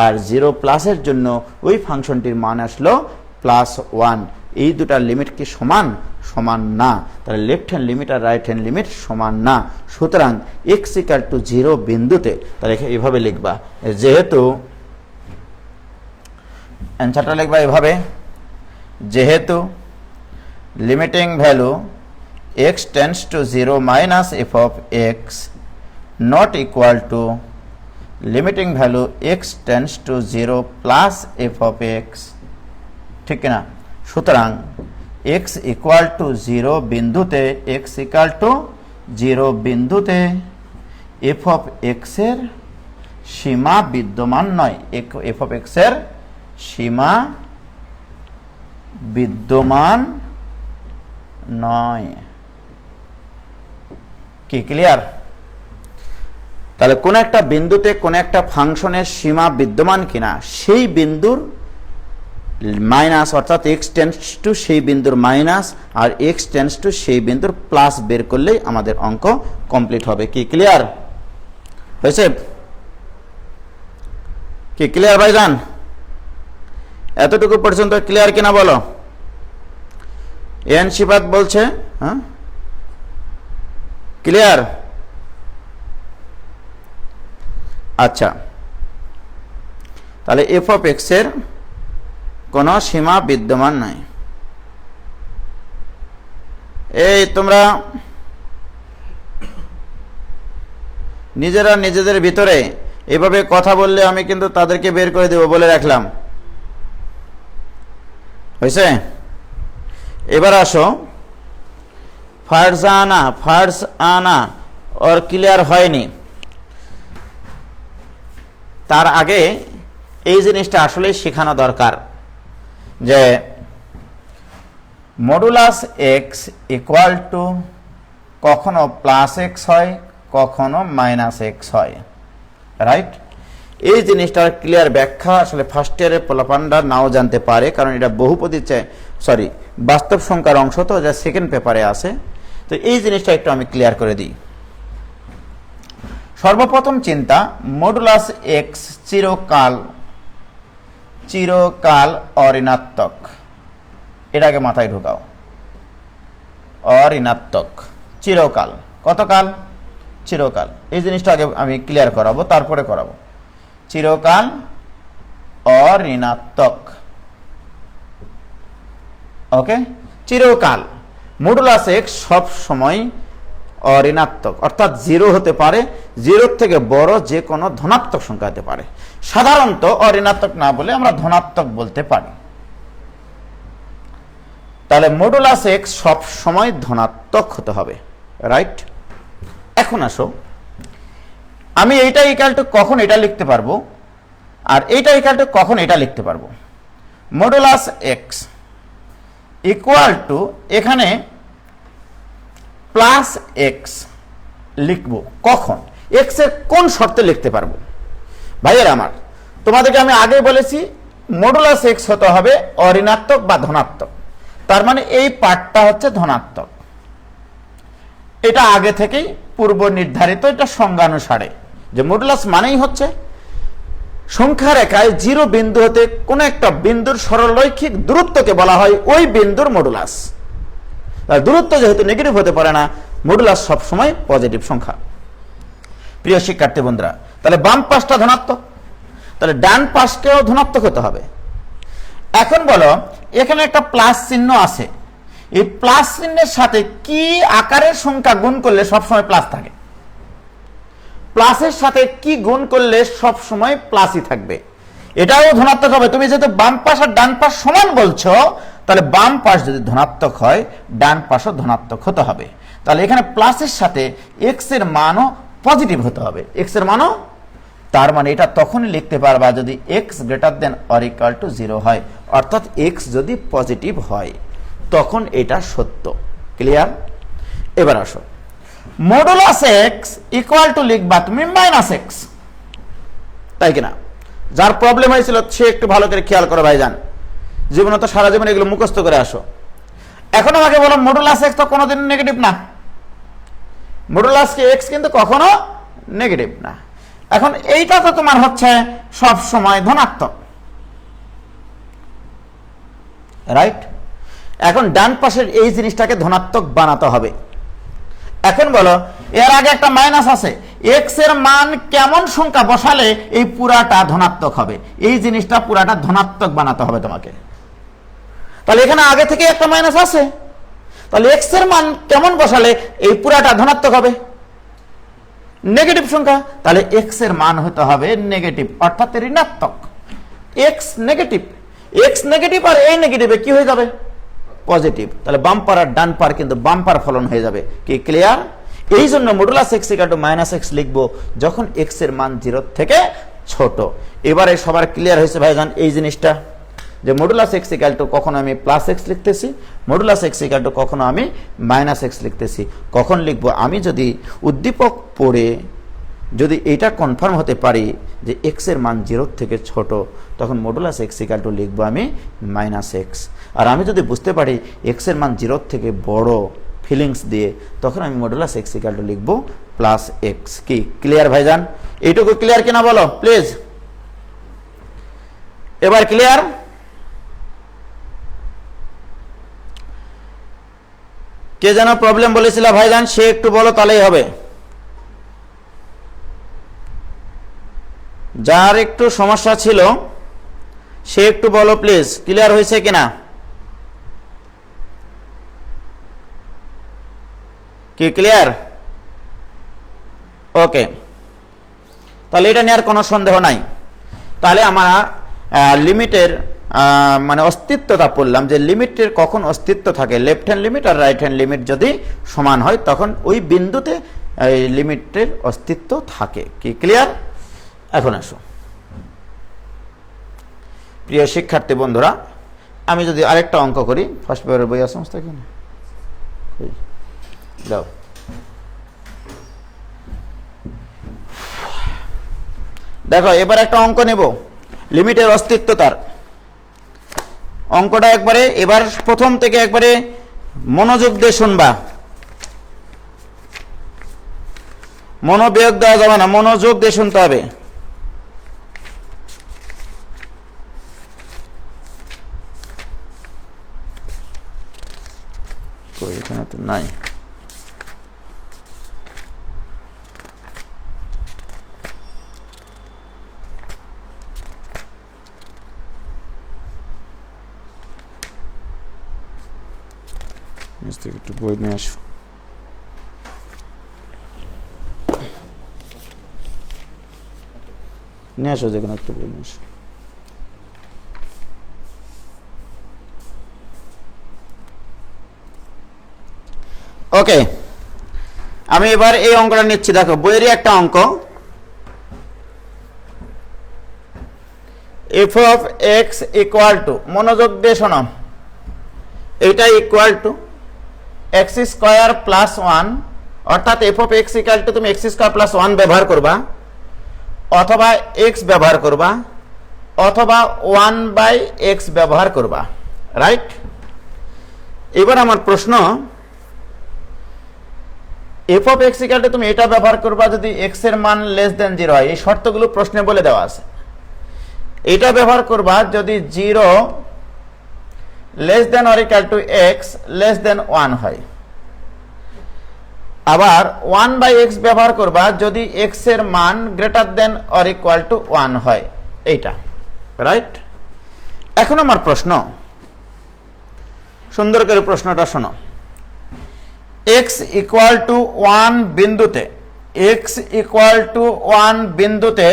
A: আর 0 প্লাসের জন্য ওই ফাংশনটির মান আসলো +1। এই দুটার লিমিট কি সমান? সমান না। তাহলে লেফট হ্যান্ড লিমিট আর রাইট হ্যান্ড লিমিট সমান না। সুতরাং এক্স ইকুয়াল টু 0 বিন্দুতে তাহলে এভাবে লিখবা, যেহেতু অ্যান্সারটা লিখবা এভাবে, যেহেতু limiting value x tends to 0 minus f of x not equal to limiting value x tends to 0 plus f of x, ঠিক না? সুতরাং x ইকুয়াল টু 0 বিন্দুতে, x ইকুয়াল টু 0 বিন্দুতে এফ অফ এক্সের সীমা বিদ্যমান নয়, এফ অফ এক্সের সীমা বিদ্যমান নয়। কি ক্লিয়ার? তাহলে কোন একটা বিন্দুতে কোন একটা ফাংশনের সীমা বিদ্যমান কিনা সেই বিন্দুর মাইনাস, অর্থাৎ x টেন্ডস টু সেই বিন্দুর মাইনাস আর x টেন্ডস টু সেই বিন্দুর প্লাস বের করলেই আমাদের অঙ্ক কমপ্লিট হবে। কি ক্লিয়ার হয়েছে? কি ক্লিয়ার ভাইজান? এতটুকু পর্যন্ত ক্লিয়ার কিনা বলো? এন শিবাত বলছে হ্যাঁ ক্লিয়ার। আচ্ছা, তাহলে এফ অফ এক্স এর কোন সীমা বিদ্যমান নাই। এই তোমরা নিজেরা নিজেদের ভিতরে এভাবে কথা বললে আমি কিন্তু তাদেরকে বের করে দেব, বলে রাখলাম। হয়েছে? এবার আসো, ফার্স আনা ওর ক্লিয়ার হয়নি, তার আগে এই জিনিসটা আসলে শেখানো দরকার যে মডুলাস এক্স ইকুয়াল টু কখনো প্লাস এক্স হয়, কখনো মাইনাস এক্স হয়, রাইট? এই জিনিসটার ক্লিয়ার ব্যাখ্যা আসলে ফার্স্ট ইয়ারের পোলাপান্ডা নাও জানতে পারে, কারণ এটা বহুপদী বাস্তব সংখ্যার অংশ, তো যা সেকেন্ড পেপারে আছে। তো এই জিনিসটা একটু আমি ক্লিয়ার করে দিই। সর্বপ্রথম চিন্তা, মডুলাস এক্স চিরকাল অঋণাত্মক, এটাকে মাথায় ঢুকাও। অঋণাত্মক চিরকাল, কতকাল? চিরকাল। এই জিনিসটা আগে আমি ক্লিয়ার করাবো, তারপরে করাবো। চিরকাল অঋণাত্মক, ওকে? চিরকাল মডুলাস এক্স সব সময় অঋণাত্মক, অর্থাৎ 0 হতে পারে, 0 থেকে বড় যে কোনো ধনাত্মক সংখ্যা হতে পারে। সাধারণত অঋণাত্মক না বলে আমরা ধনাত্মক বলতে পারি। তাহলে মডুলাস এক্স সব সময় ধনাত্মক হতে হবে, রাইট? এখন আসো, আমি এইটা ইকুয়াল টু কখন এটা লিখতে পারবো আর এইটা ইকুয়াল টু কখন এটা লিখতে পারবো। মডুলাস এক্স ইকুয়াল টু, এখানে প্লাস এক্স লিখব কখন, এক্স এর কোন শর্তে লিখতে পারবো? ভাইয়ের আমার, তোমাদেরকে আমি আগে বলেছি মডুলাস এক্স হতে হবে অঋণাত্মক বা ধনাত্মক, তার মানে এই পার্টটা হচ্ছে ধনাত্মক। এটা আগে থেকেই পূর্ব নির্ধারিত, এটা সংজ্ঞানুসারে যে মডুলাস মানেই হচ্ছে সংখ্যা রেখায় 0 বিন্দু হতে কোন একটা বিন্দুর সরলরৈখিক দূরত্বকে বলা হয় ওই বিন্দুর মডুলাস। দূরত্ব যেহেতু নেগেটিভ হতে পারে না, মডুলাস সবসময় পজিটিভ সংখ্যা। প্রিয় শিক্ষার্থী বন্ধুরা, তাহলে বাম পাশটা ধনাত্মক, তাহলে ডান পাশকেও ধনাত্মক হতে হবে। এখন বলো, এখানে একটা প্লাস চিহ্ন আছে, এই প্লাস চিহ্নের সাথে কি আকারের সংখ্যা গুণ করলে সবসময় প্লাস থাকে? প্লাসের সাথে কি গুণ করলে সবসময় প্লাসই থাকবে? এটাও ধনাত্মক হবে। তুমি যেহেতু বাম পাশ আর ডান পাশ সমান বলছো, তাহলে বাম পাশ যদি ধনাত্মক হয়, ডান পাশও ধনাত্মক হতে হবে। তাহলে এখানে প্লাসের সাথে এক্স এর মানও পজিটিভ হতে হবে, এক্স এর মানও। তার মানে এটা তখনই লিখতে পারবা যদি x greater than or equal to 0 হয়, অর্থাৎ এক্স যদি পজিটিভ হয় তখন এটা সত্য। ক্লিয়ার? এবার আসো, মডুলাস এক্স ইকুয়াল টু লিখবা তুমি মাইনাস এক্স, তাই কিনা? যার প্রবলেম হয়েছিল সে একটু ভালো করে খেয়াল করো ভাইজান, জীবনে তো সারা জীবন এগুলো মুখস্থ করে আসো। এখন আমাকে বলো মডুলাস এক্স তো কোনোদিন নেগেটিভ না, মডুলাস এক্স কিন্তু কখনো নেগেটিভ না। এখন এইটা তো তোমার হচ্ছে সব সময় ধনাত্মক, রাইট? এখন ডান পাশের এই জিনিসটাকে ধনাত্মক বানাতে হবে। এখন বলো এর আগে একটা মাইনাস আছে, এক্স এর মান কেমন সংখ্যা বসালে এই পুরাটা ধনাত্মক হবে? এই জিনিসটা পুরাটা ধনাত্মক বানাতে হবে তোমাকে। তাহলে এখানে আগে থেকে একটা মাইনাস আছে, তাহলে এক্স এর মান কেমন বসালে এই পুরাটা ধনাত্মক হবে? নেগেটিভ সংখ্যা, তাহলে এক্স এর মান হতে হবে নেগেটিভ, অর্থাৎ ঋণাত্মক। এক্স নেগেটিভ আর এই নেগেটিভে কি হয়ে যাবে? পজিটিভ। তাহলে বাম্পার আর ডান পার কিন্তু বাম্পার ফলন হয়ে যাবে। কি ক্লিয়ার? এই জন্য modulus x equal two minus x লিখবো যখন এক্স এর মান 0 থেকে ছোট। এবারে সবার ক্লিয়ার হয়েছে ভাইজান এই জিনিসটা, যে মডুলাস এক্স ইকুয়াল টু কখনো আমি প্লাস এক্স লিখতেছি, মডুলাস এক্স ইকুয়াল টু কখনো আমি মাইনাস এক্স লিখতেছি। কখন লিখবো? আমি যদি উদ্দীপক পড়ে যদি এটা কনফার্ম হতে পারি যে এক্স এর মান 0 থেকে ছোট, তখন মডুলাস এক্স ইকুয়াল টু লিখবো আমি মাইনাস এক্স। আর আমি যদি বুঝতে পারি এক্স এর মান 0 থেকে বড় ফিলিংস দিয়ে, তখন আমি মডুলাস এক্স ইকুয়াল টু লিখবো প্লাস এক্স। কি ক্লিয়ার ভাইজান? এইটুকু ক্লিয়ার কিনা বলো প্লিজ? এবার ক্লিয়ার? কে যেন প্রবলেম বলেছিল ভাইজান, সে একটু বলো তাহলেই হবে। যার একটু সমস্যা ছিল সে একটু বলো প্লিজ, ক্লিয়ার হয়েছে কিনা? কি ক্লিয়ার? ওকে, তাহলে এটা নিয়ে আর কোনো সন্দেহ নাই। তাহলে আমরা লিমিটের মানে অস্তিত্বটা পড়লাম, যে লিমিটের কখন অস্তিত্ব থাকে, লেফট হ্যান্ড লিমিট আর রাইট হ্যান্ড লিমিট যদি সমান হয় তখন ওই বিন্দুতে লিমিটের অস্তিত্ব থাকে। কি ক্লিয়ার? এখন আসো প্রিয় শিক্ষার্থী বন্ধুরা, আমি যদি আরেকটা অঙ্ক করি, ফার্স্ট পেপারের বই আছে সমস্ত এখানে দাও। দেখো এবার একটা অঙ্ক নেব, লিমিটের অস্তিত্ব তার। অঙ্কটা একবারে এবার প্রথম থেকে একবারে মনোযোগ দিয়ে শুনবা, মনোবিয়োগ দেওয়া যাবে না, মনোযোগ দিয়ে শুনতে হবে। এখানে তো নাই। একটু বই নিয়ে আসো। নিয়ে আসো, যেখানে একটু বই নিয়ে আসো। ওকে, আমি এবার এই অঙ্কটা নিচ্ছি। দেখো বইয়েরই একটা অঙ্ক, F of x equal two, মনোযোগ দিয়ে শোনো, এইটা equal two x square plus 1, অর্থাৎ F of x equal two তুমি এক্স স্কোয়ার প্লাস 1 ব্যবহার করবা, অথবা এক্স ব্যবহার করবা, অথবা 1/x ব্যবহার করবা, রাইট? এবার আমার প্রশ্ন, F of x equal two তুমি এটা ব্যবহার করবা যদি এক্স এর মান লেস দেন 0 হয়, এই শর্তগুলো প্রশ্নে বলে দেওয়া আছে। এটা ব্যবহার করবা যদি 0 less than or equal to x less than 1 হয়। আবার 1/x ব্যবহার করবা যদি এক্স এর মান greater than or equal to 1 হয়, এইটা রাইট? এখন আমার প্রশ্ন, সুন্দর করে প্রশ্নটা শোনো। x ইকুয়াল টু 1 বিন্দুতে, x ইকুয়াল টু 1 বিন্দুতে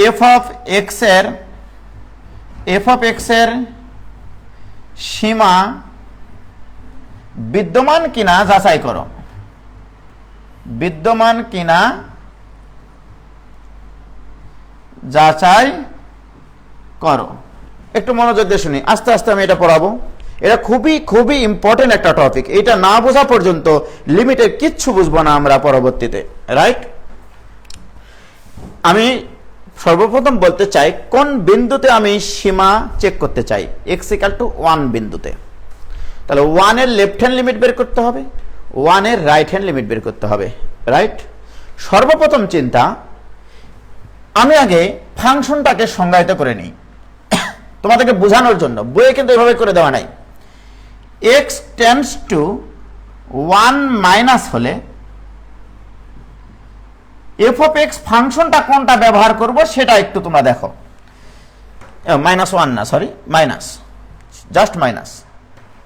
A: এফ অফ এক্স এর সীমা বিদ্যমান কিনা যাচাই করো, বিদ্যমান কিনা যাচাই করো। একটু মনোযোগ দিয়ে শুনি, আস্তে আস্তে আমি এটা পড়াবো। এটা খুবই খুবই ইম্পর্টেন্ট একটা টপিক, এটা না বোঝা পর্যন্ত লিমিটের কিচ্ছু বুঝবো না আমরা পরবর্তীতে, রাইট? আমি সর্বপ্রথম বলতে চাই কোন বিন্দুতে আমি সীমা চেক করতে চাই, এক্স ইকুয়াল টু 1 বিন্দুতে। তাহলে 1 এর লেফট হ্যান্ড লিমিট বের করতে হবে, 1 এর রাইট হ্যান্ড লিমিট বের করতে হবে, রাইট? সর্বপ্রথম চিন্তা, আমি আগে ফাংশনটাকে সংজ্ঞায়িত করে নিই। তোমাদেরকে বোঝানোর জন্য, বইয়ে কিন্তু এভাবে করে দেওয়া নাই। এক্স টেন্ডস টু 1 মাইনাস হলে এফ অফ এক্স ফাংশনটা কোনটা ব্যবহার করব সেটা একটু তোমরা দেখো। -1 না, সরি, মাইনাস, জাস্ট মাইনাস।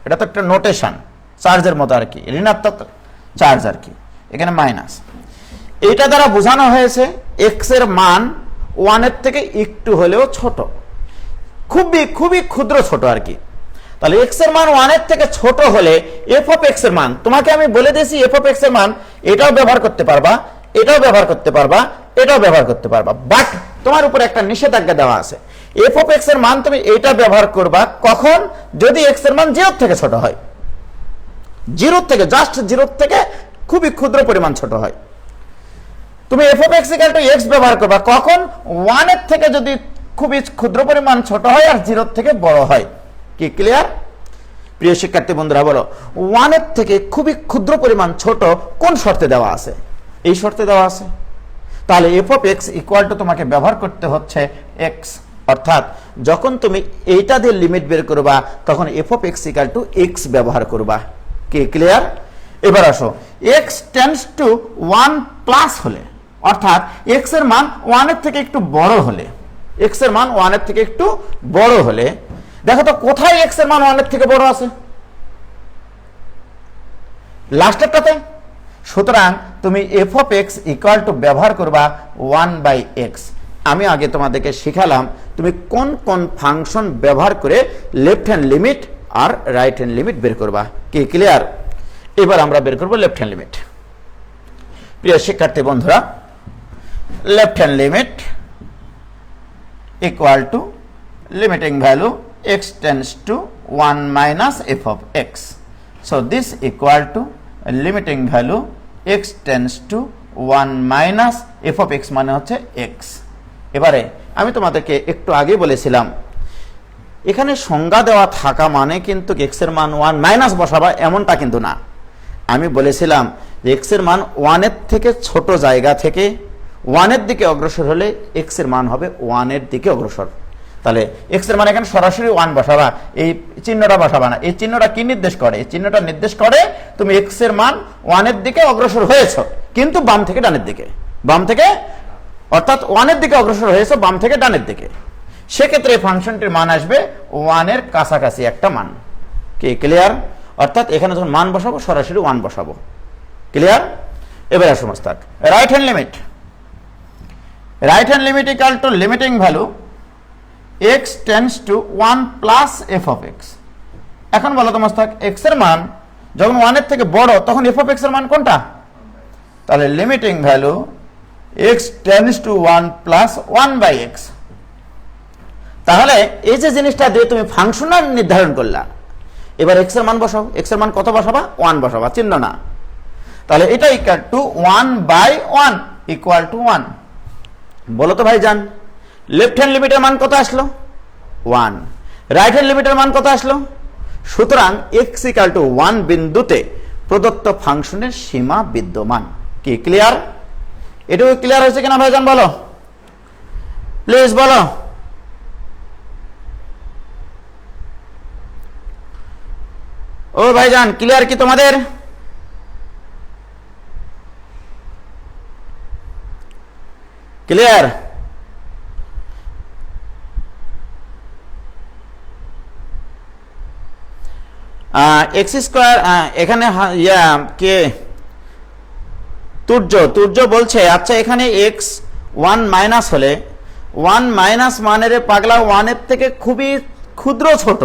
A: এটা তো একটা নোটেশন, চার্জের মতো আর কি, ঋণাত্মক চার্জ আর কি, এখানে মাইনাস। এটা দ্বারা বোঝানো হয়েছে এক্স এর মান 1 এর থেকে একটু হলেও ছোট, খুবই খুবই ক্ষুদ্র ছোট আর কি। তাহলে এক্স এর মান 1 এর থেকে ছোট হলে এফ অফ এক্স এর মান, তোমাকে আমি বলে দিয়েছি এফ অফ এক্স এর মান এটাও ব্যবহার করতে পারবা, এটাও ব্যবহার করতে পারবা, এটাও ব্যবহার করতে পারবা, বাট তোমার উপরে একটা নিষেধাজ্ঞা দেওয়া আছে। এফ অফ এক্স এর মান তুমি এইটা ব্যবহার করবা কখন? যদি এক্স এর মান 0 থেকে ছোট হয়, 0 থেকে, জাস্ট 0 থেকে খুবই ক্ষুদ্র পরিমাণ ছোট হয়। তুমি F of x equal two x ব্যবহার করবা কখন? 1 এর থেকে যদি খুবই ক্ষুদ্র পরিমাণ ছোট হয় আর 0 থেকে বড় হয়। কি ক্লিয়ার? প্রিয় শিক্ষার্থী বন্ধুরা বলো, 1 এর থেকে খুবই ক্ষুদ্র পরিমাণ ছোট কোন শর্তে দেওয়া আছে? এই শর্তে দেওয়া আছে। তাহলে F of x equal two তোমাকে ব্যবহার করতে হচ্ছে এক্স, অর্থাৎ যখন তুমি এইটা দিয়ে লিমিট বের করবা তখন F of x equal two x ব্যবহার করবা। কি ক্লিয়ার? এবার আসো, এক্স টেন্ডস টু 1 প্লাস হলে, অর্থাৎ এক্স এর মান 1 এর থেকে একটু বড় হলে, এক্স এর মান 1 এর থেকে একটু বড় হলে, দেখো তো কোথায় এক্স এর মান 1 এর থেকে বড় আছে? লাস্টেরটাতে। সুতরাং তুমি F of x equal two ব্যবহার করবা 1/x। আমি আগে তোমাদেরকে শিখালাম তুমি কোন কোন ফাংশন ব্যবহার করে লেফট হ্যান্ড লিমিট আর রাইট হ্যান্ড লিমিট বের করবা। কি ক্লিয়ার? এবার আমরা বের করব লেফট হ্যান্ড লিমিট। প্রিয় শিক্ষার্থী বন্ধুরা, left hand limit equal to limiting value x tends to 1 minus f of x. So this equal to limiting value x tends to 1 minus f of x মানে হচ্ছে x। এবারে আমি তোমাদেরকে একটু আগে বলেছিলাম এখানে সংজ্ঞা দেওয়া থাকা মানে কিন্তু x এর মান 1 মাইনাস বসাবা এমনটা কিন্তু না। আমি বলেছিলাম যে x এর মান 1 এর থেকে ছোট জায়গা থেকে 1 এর দিকে অগ্রসর হলে x এর মান হবে 1 এর দিকে অগ্রসর। তাহলে x এর মান এখানে সরাসরি 1 বসাবা, এই চিহ্নটা বসাবা না। এই চিহ্নটা কি নির্দেশ করে? এই চিহ্নটা নির্দেশ করে তুমি x এর মান 1 এর দিকে অগ্রসর হয়েছো, কিন্তু বাম থেকে ডানের দিকে, বাম থেকে, অর্থাৎ 1 এর দিকে অগ্রসর হয়েছো বাম থেকে ডানের দিকে। সেক্ষেত্রে ফাংশনটির মান আসবে 1 এর কাছাকাছি একটা মান। কি ক্লিয়ার? অর্থাৎ এখানে যখন মান বসাবো সরাসরি 1 বসাবো। ক্লিয়ার? এবার আসুন start. Right hand limit, right hand limit equal to limiting value x tends to 1 plus f of x। এখন বলো তোমার x এর মান যখন 1 এর থেকে বড় তখন f of x এর মান কোনটা? তাহলে limiting value x tends to 1 plus 1/x। তাহলে এই যে জিনিসটা দিয়ে তুমি ফাংশন নির্ধারণ করলা, এবার x এর মান বসাও। x এর মান কত বসাবা? 1 বসাবা, চিহ্ন না। তাহলে এটা ইকুয়াল টু 1/1 ইকুয়াল টু 1। বলো তো ভাইজান, লেফট হ্যান্ড লিমিটের মান কত আসলো? 1। রাইট হ্যান্ড লিমিটের মান কত আসলো? সুতরাং x ইকুয়াল টু 1 বিন্দুতে প্রদত্ত ফাংশনের সীমা বিদ্যমান। কি ক্লিয়ার? এটুকু ক্লিয়ার হয়েছে কিনা ভাইজান বলো, প্লিজ বলো। ও ভাইজান ক্লিয়ার কি তোমাদের? ক্লিয়ার? এক্স স্কোয়ার, এখানে কে তুর্য বলছে, আচ্ছা এখানে এক্স 1 মাইনাস হলে 1 মাইনাস মানের পাগলা 1 এর থেকে খুবই ক্ষুদ্র ছোট,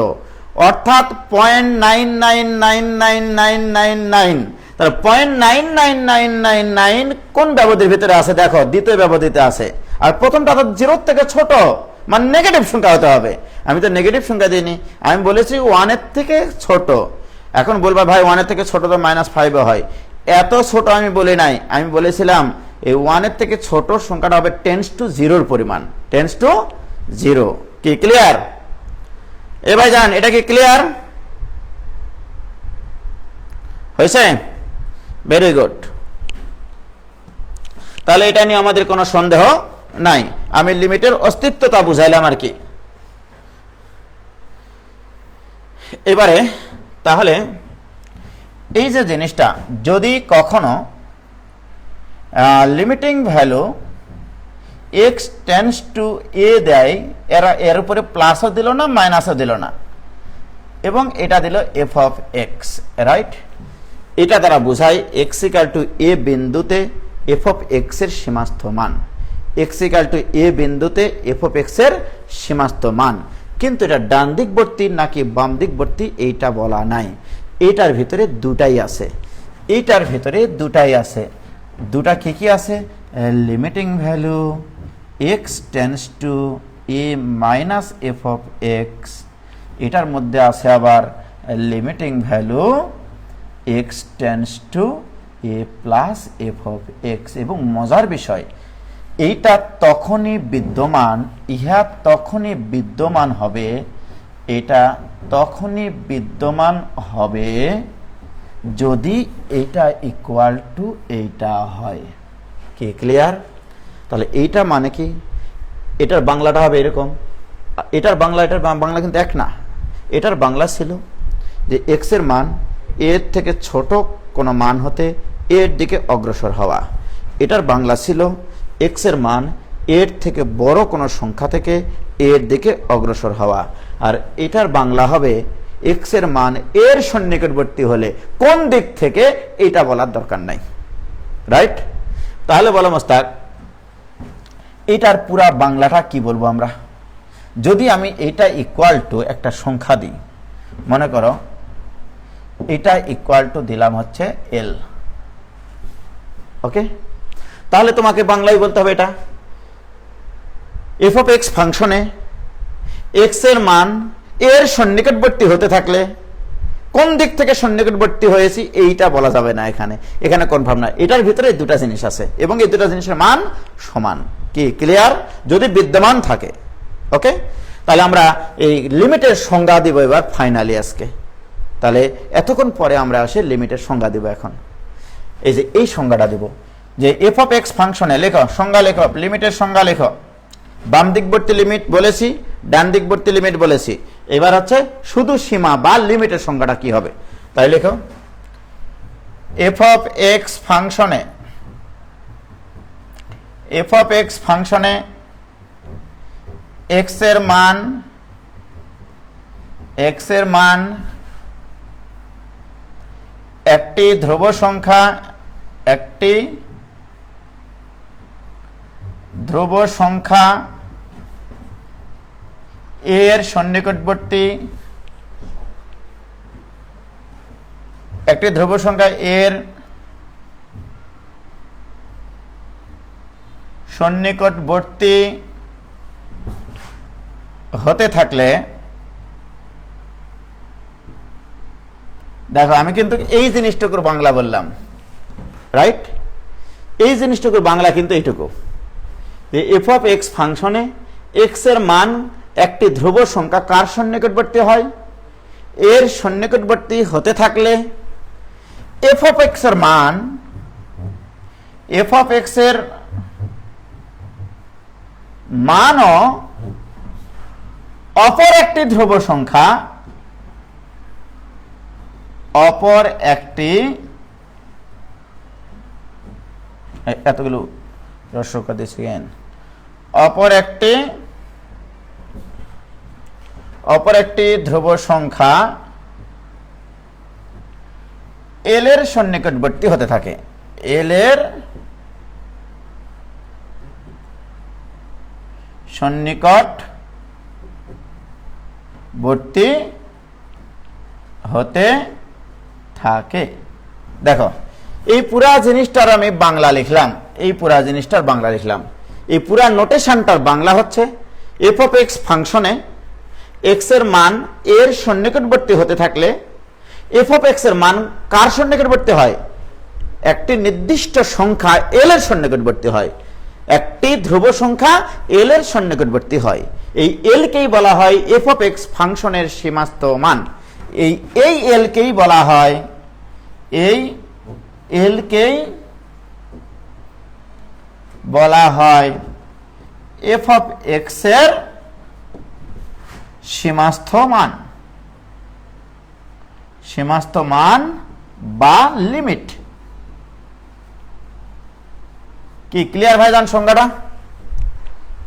A: অর্থাৎ 0.999999, তাহলে 0.99999 কোন ব্যবধির ভিতরে আছে? দেখো দ্বিতীয় ব্যবধিতে আছে, আর প্রথমটা তো 0 থেকে ছোট, মানে নেগেটিভ সংখ্যা হতে হবে। আমি তো নেগেটিভ সংখ্যা দিইনি, আমি বলেছি 1 এর থেকে ছোট। এখন বলবা ভাই 1 এর থেকে ছোট তো -5 হয়, এত ছোট আমি বলি নাই। আমি বলেছিলাম এই 1 এর থেকে ছোট সংখ্যাটা হবে টেন্ডস টু 0 পরিমাণ, টেন্ডস টু 0। কি ক্লিয়ার? এ ভাই জান এটা কি ক্লিয়ার হয়েছে? Very good. তাহলে এটা নিয়ে আমাদের কোনো সন্দেহ নাই, আমি লিমিটের অস্তিত্বটা বুঝাইলাম আর কি। এবারে তাহলে এই যে জিনিসটা যদি কখনো limiting value x tends to a দেয়, এর উপরে প্লাসও দিল না মাইনাসও দিল না, এবং এটা দিল এফ অফ এক্স, রাইট? এটা দ্বারা বোঝায় এক্স ইকাল টু এ বিন্দুতে এফ অফ এক্স এর সীমাস্থ মান, এক্স ইকাল টু এ বিন্দুতে এফ অফ এক্স এর সীমাস্থ মান। কিন্তু এটা ডান দিকবর্তী নাকি বাম দিকবর্তী এইটা বলা নাই, এইটার ভিতরে দুটাই আছে, এইটার ভিতরে দুটাই আছে। দুটা কি কি আছে? Limiting value x tends to A minus f of x, এটার মধ্যে আছে আবার limiting value x tends to A plus f of x. এবং মজার বিষয়, এইটা তখনই বিদ্যমান, ইহা তখনই বিদ্যমান হবে, এটা তখনই বিদ্যমান হবে যদি এইটা ইকুয়াল টু এইটা হয়। কি ক্লিয়ার? তাহলে এইটা মানে কি, এটার বাংলাটা হবে এরকম, এটার বাংলা কিন্তু এক না। এটার বাংলা ছিল যে এক্স এর মান এর থেকে ছোট কোনো মান হতে এর দিকে অগ্রসর হওয়া। এটার বাংলা ছিল এক্স এর মান এর থেকে বড় কোনো সংখ্যা থেকে এর দিকে অগ্রসর হওয়া। আর এটার বাংলা হবে এক্স এর মান এর সন্নিকটবর্তী হলে কোন দিক থেকে, এটা বলার দরকার নাই, রাইট? তাহলে বলো মোস্তাক, এটার পুরা বাংলাটা কি বলবো আমরা? যদি আমি এটা ইকুয়াল টু একটা সংখ্যা দিই, মনে করো এটা ইকুয়াল টু দিলাম হচ্ছে এল, ওকে? তাহলে তোমাকে বাংলায় বলতে হবে এটা এফ অফ এক্স ফাংশনে এক্স এর মান এর সন্নিকটবর্তী হতে থাকলে কোন দিক থেকে সন্নিকটবর্তী হয়েছি এইটা বলা যাবে না, এখানে কনফার্ম না। এটার ভিতরে দুটা জিনিস আছে এবং এই দুটা জিনিসের মান সমান। কি ক্লিয়ার? যদি বিদ্যমান থাকে, ওকে? তাহলে আমরা এই লিমিটের সংজ্ঞা দিব এবার ফাইনালি আজকে। তাহলে এতক্ষণ পরে আমরা আসে লিমিটের সংজ্ঞা দিব। এখন এই যে এই সংজ্ঞাটা দিব যে এফ অফ এক্স ফাংশনে, লেখো সংজ্ঞা, লেখো লিমিটের সংজ্ঞা লেখো। বাম দিকবর্তী লিমিট বলেছি, ডান দিকবর্তী লিমিট বলেছি, এবার হচ্ছে শুধু সীমা বা লিমিটের সংজ্ঞাটা কি হবে। তাই লেখো এফ অফ এক্স ফাংশনে, এফ অফ এক্স ফাংশনে এক্স এর মান একটি ধ্রুব সংখ্যা, একটি ধ্রুব সংখ্যা এর সন্নিকটবর্তী, একটি ধ্রুব সংখ্যা এর সন্নিকটবর্তী হতে থাকলে, দেখো আমি কিন্তু এই জিনিসটুকুর বাংলা বললাম, রাইট? এই জিনিসটুকুর বাংলা কিন্তু এইটুকু যে এফ অফ এক্স ফাংশনে এক্স এর মান একটি ধ্রুব সংখ্যা কার সন্নিকটবর্তী হয়? এর সন্নিকটবর্তী হতে থাকলে এফ অফ এক্স এর মান, এফ অফ এক্স এর মানও অপর একটি ধ্রুব সংখ্যা, অপর একটি, এতগুলো রস্যকা দিয়েছেন, অপর একটি ধ্রুব সংখ্যা এল এর সন্নিকটবর্তী হতে থাকে, এল এর সন্নিকটবর্তী হতে থাকে। দেখো এই পুরা জিনিসটার আমি বাংলা লিখলাম, এই পুরা জিনিসটার বাংলা লিখলাম, এই পুরা নোটেশনটার বাংলা হচ্ছে এফ অফ এক্স ফাংশনে এক্স এর মান এর সন্নিকটবর্তী হতে থাকলে এফ অফ এক্স এর মান কার সন্নিকটবর্তী হয়? একটি নির্দিষ্ট সংখ্যা এল এর সন্নিকটবর্তী হয়, একটি ধ্রুব সংখ্যা এল এর সন্নিকটবর্তী হয়। এই এল কেই বলা হয় এফ অফ এক্স ফাংশনের সীমাস্থ মান। এই এল কেই বলা হয়, এই এল কেই বলা হয় এফ অফ এক্স এর সীমাস্থ মান। সীমাস্থ মান বা লিমিট। কি ক্লিয়ার ভাইজান? সংজ্ঞাটা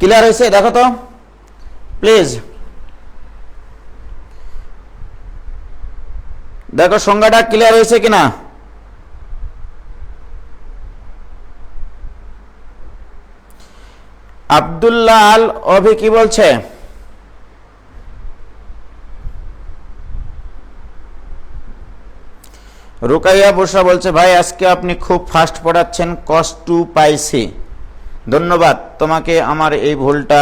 A: ক্লিয়ার হয়েছে? দেখো তো প্লিজ, দেখো সংজ্ঞাটা ক্লিয়ার হয়েছে কিনা। আব্দুল্লাহ আল অভি কি বলছে? রুকাইয়া বসরা বলছে ভাই আজকে আপনি খুব ফাস্ট পড়াচ্ছেন, কষ্ট পাইছি। ধন্যবাদ তোমাকে আমার এই ভুলটা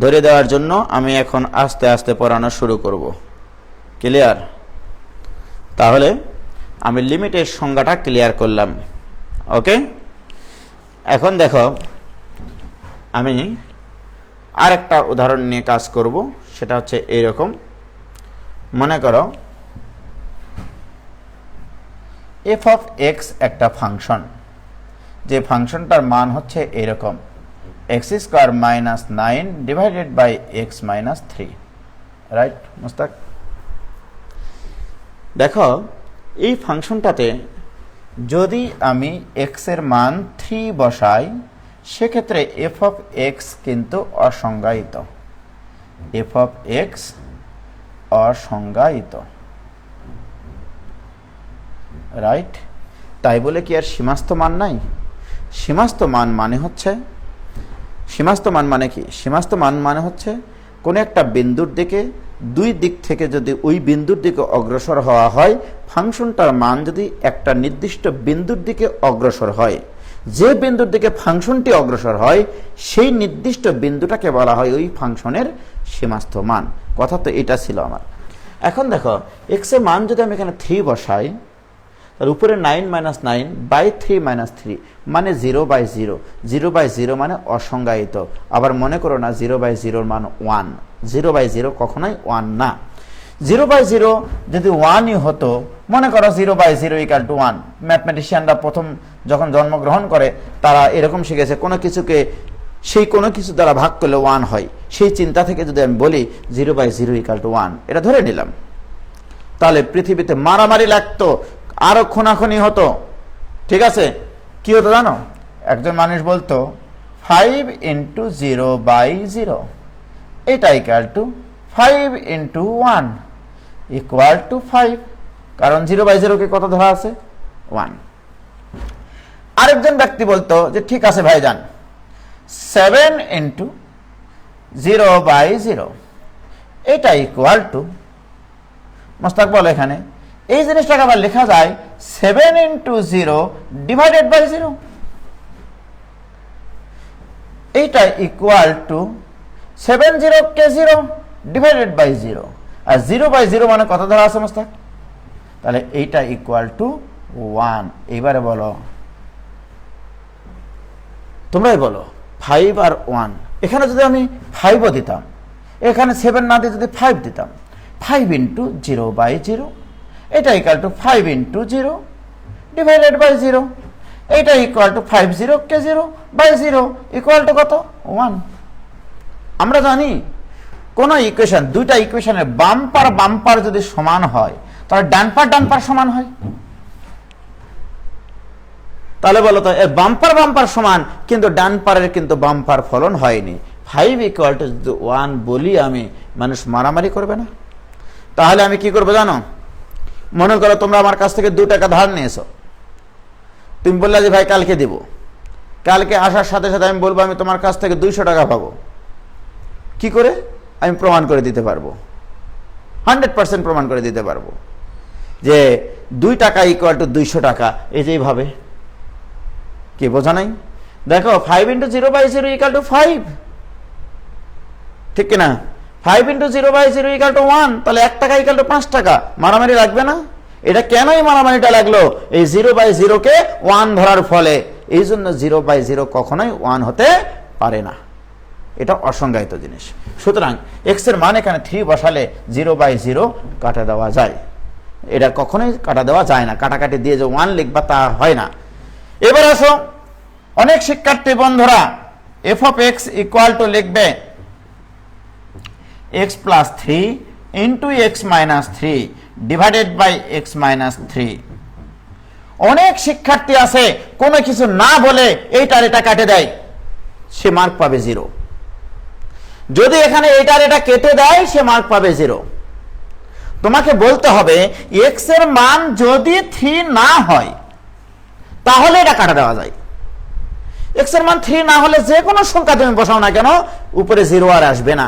A: ধরে দেওয়ার জন্য। আমি এখন আস্তে আস্তে পড়ানো শুরু করব। ক্লিয়ার? তাহলে আমি লিমিটের সংজ্ঞাটা ক্লিয়ার করলাম। ওকে, এখন দেখো আমি আরেকটা উদাহরণ নিয়ে কাজ করব। সেটা হচ্ছে এইরকম, মনে করো এফ অফ এক্স একটা ফাংশন, যে ফাংশনটার মান হচ্ছে এরকম x square minus 9 divided by x minus 3। Right Mustak? দেখো এই ফাংশনটাতে যদি আমি এক্স এর মান 3 বসাই, সেক্ষেত্রে এফ অফ এক্স কিন্তু অসংজ্ঞায়িত। এফ অফ এক্স অসংজ্ঞায়িত। রাইট? তাই বলে কি আর সীমাস্থ মান নাই? সীমাস্থ মান মানে হচ্ছে, সীমাস্থ মান মানে কি? সীমাস্থ মান মানে হচ্ছে কোন একটা বিন্দুর দিকে দুই দিক থেকে যদি ওই বিন্দুর দিকে অগ্রসর হওয়া হয়, ফাংশনটার মান যদি একটা নির্দিষ্ট বিন্দুর দিকে অগ্রসর হয়, যে বিন্দুর দিকে ফাংশনটি অগ্রসর হয় সেই নির্দিষ্ট বিন্দুটাকে বলা হয় ওই ফাংশনের সীমাস্থ মান। কথা তো এটা ছিল আমার। এখন দেখো এক্স এর মান যদি আমি এখানে 3 বসাই, তার উপরে 9 মাইনাস 9 বাই 3 মাইনাস 3 মানে 0/0। 0/0 মানে অসংজ্ঞায়িত। আবার মনে করো না 0/0 মান 1। 0/0 কখনোই 1 না। 0/0 যদি 1ই হতো, মনে করো 0/0 ইকুয়াল টু 1। ম্যাথমেটিশিয়ানরা প্রথম যখন জন্মগ্রহণ করে তারা এরকম শিখেছে, কোনো কিছুকে সেই কোনো কিছু দ্বারা ভাগ করলে 1 হয়। সেই চিন্তা থেকে যদি আমি বলি 0/0 ইকুয়াল টু 1, এটা ধরে নিলাম, তাহলে পৃথিবীতে মারামারি লাগতো, আরো খুনাখুনি হতো। ঠিক আছে? কি হতো জানো? একজন মানুষ বলতো 5 ইন্টু 0/0 এটা equal to 5 into 1 equal to 5, কারণ 0/0 কে কত ধরা আছে? 1। আরেকজন ব্যক্তি বলতো যে ঠিক আছে ভাইজান 7 ইন্টু 0/0 এটা ইকুয়াল টু, মোস্তাক বলো এখানে এই জিনিসটাকে আবার লেখা যায় 7 ইন্টু 0 ডিভাইডেড বাই 0। এইটা ইকুয়াল টু 7/0 ডিভাইডেড বাই 0। আর 0/0 মানে কত ধরা আছে মোস্তাক? তাহলে এইটা ইকুয়াল টু 1। এইবারে বলো, তোমরাই বলো 5 আর 1। এখানে যদি আমি 5ও দিতাম, এখানে 7 না দিয়ে যদি 5 দিতাম, 5 ইন্টু 0/0 এটা equal to 5 into 0 divided by 0। এটা ইকুয়াল টু 50/0 ইকুয়াল টু কত? 1। আমরা জানি কোন ইকুয়েশন, দুইটা ইকুয়েশনের বাম্পার যদি সমান হয় তাহলে ডানপার সমান হয়। তাহলে বলো তো বাম্পার সমান, কিন্তু ডানপারের কিন্তু বাম্পার ফলন হয়নি। 5 ইকুয়াল টু 1 বলি আমি, মানুষ মারামারি করবে না? তাহলে আমি কি করবো জানো? মনে করো তোমরা আমার কাছ থেকে 2 টাকা ধার নিয়েছো, তুমি বললে যে ভাই কালকে দিব। কালকে আসার সাথে সাথে আমি বলবো আমি তোমার কাছ থেকে 200 টাকা পাবো। কি করে? আমি প্রমাণ করে দিতে পারবো, 100% প্রমাণ করে দিতে পারবো যে 2 টাকা ইকুয়াল টু 200 টাকা। এই যে এইভাবে, কি বোঝা নাই? দেখো 5 ইন্টু 0/0 ইকুয়াল টু 5, ঠিক কিনা? 5 ইন্টু 0/0 ইকুয়াল টু 1, তাহলে 1 টাকা ইকুয়াল টু 5 টাকা। মারামারি লাগবে না? এটা কেনই মারামারিটা লাগলো? এই 0/0 কে 1 ধরার ফলে। এই জন্য 0/0 কখনোই 1 হতে পারে না, এটা অসংজ্ঞায়িত জিনিস। সুতরাং এক্স এর মান এখানে 3 বসালে 0/0 কাটা দেওয়া যায়, এটা কখনোই কাটা দেওয়া যায় না। কাটাকাটি দিয়ে যে 1 লিখবা তা হয় না। এবার আসো, অনেক শিক্ষার্থী বন্ধুরা f of x equal to লিখবে x plus 3 into x minus three divided by x minus three. অনেক শিক্ষার্থী আছে কোনো কিছু না বলে এইটার এটা কাটে দেয়, সে মার্ক পাবে 0। যদি এখানে এইটার এটা কেটে দেয় সে মার্ক পাবে 0। তোমাকে বলতে হবে এক্স এর মান যদি 3 না হয় তাহলে এটা কাটা দেওয়া যায়। এক্স এর মান 3 না হলে যে কোনো সংখ্যা তুমি বসাও না কেন উপরে 0 আর আসবে না।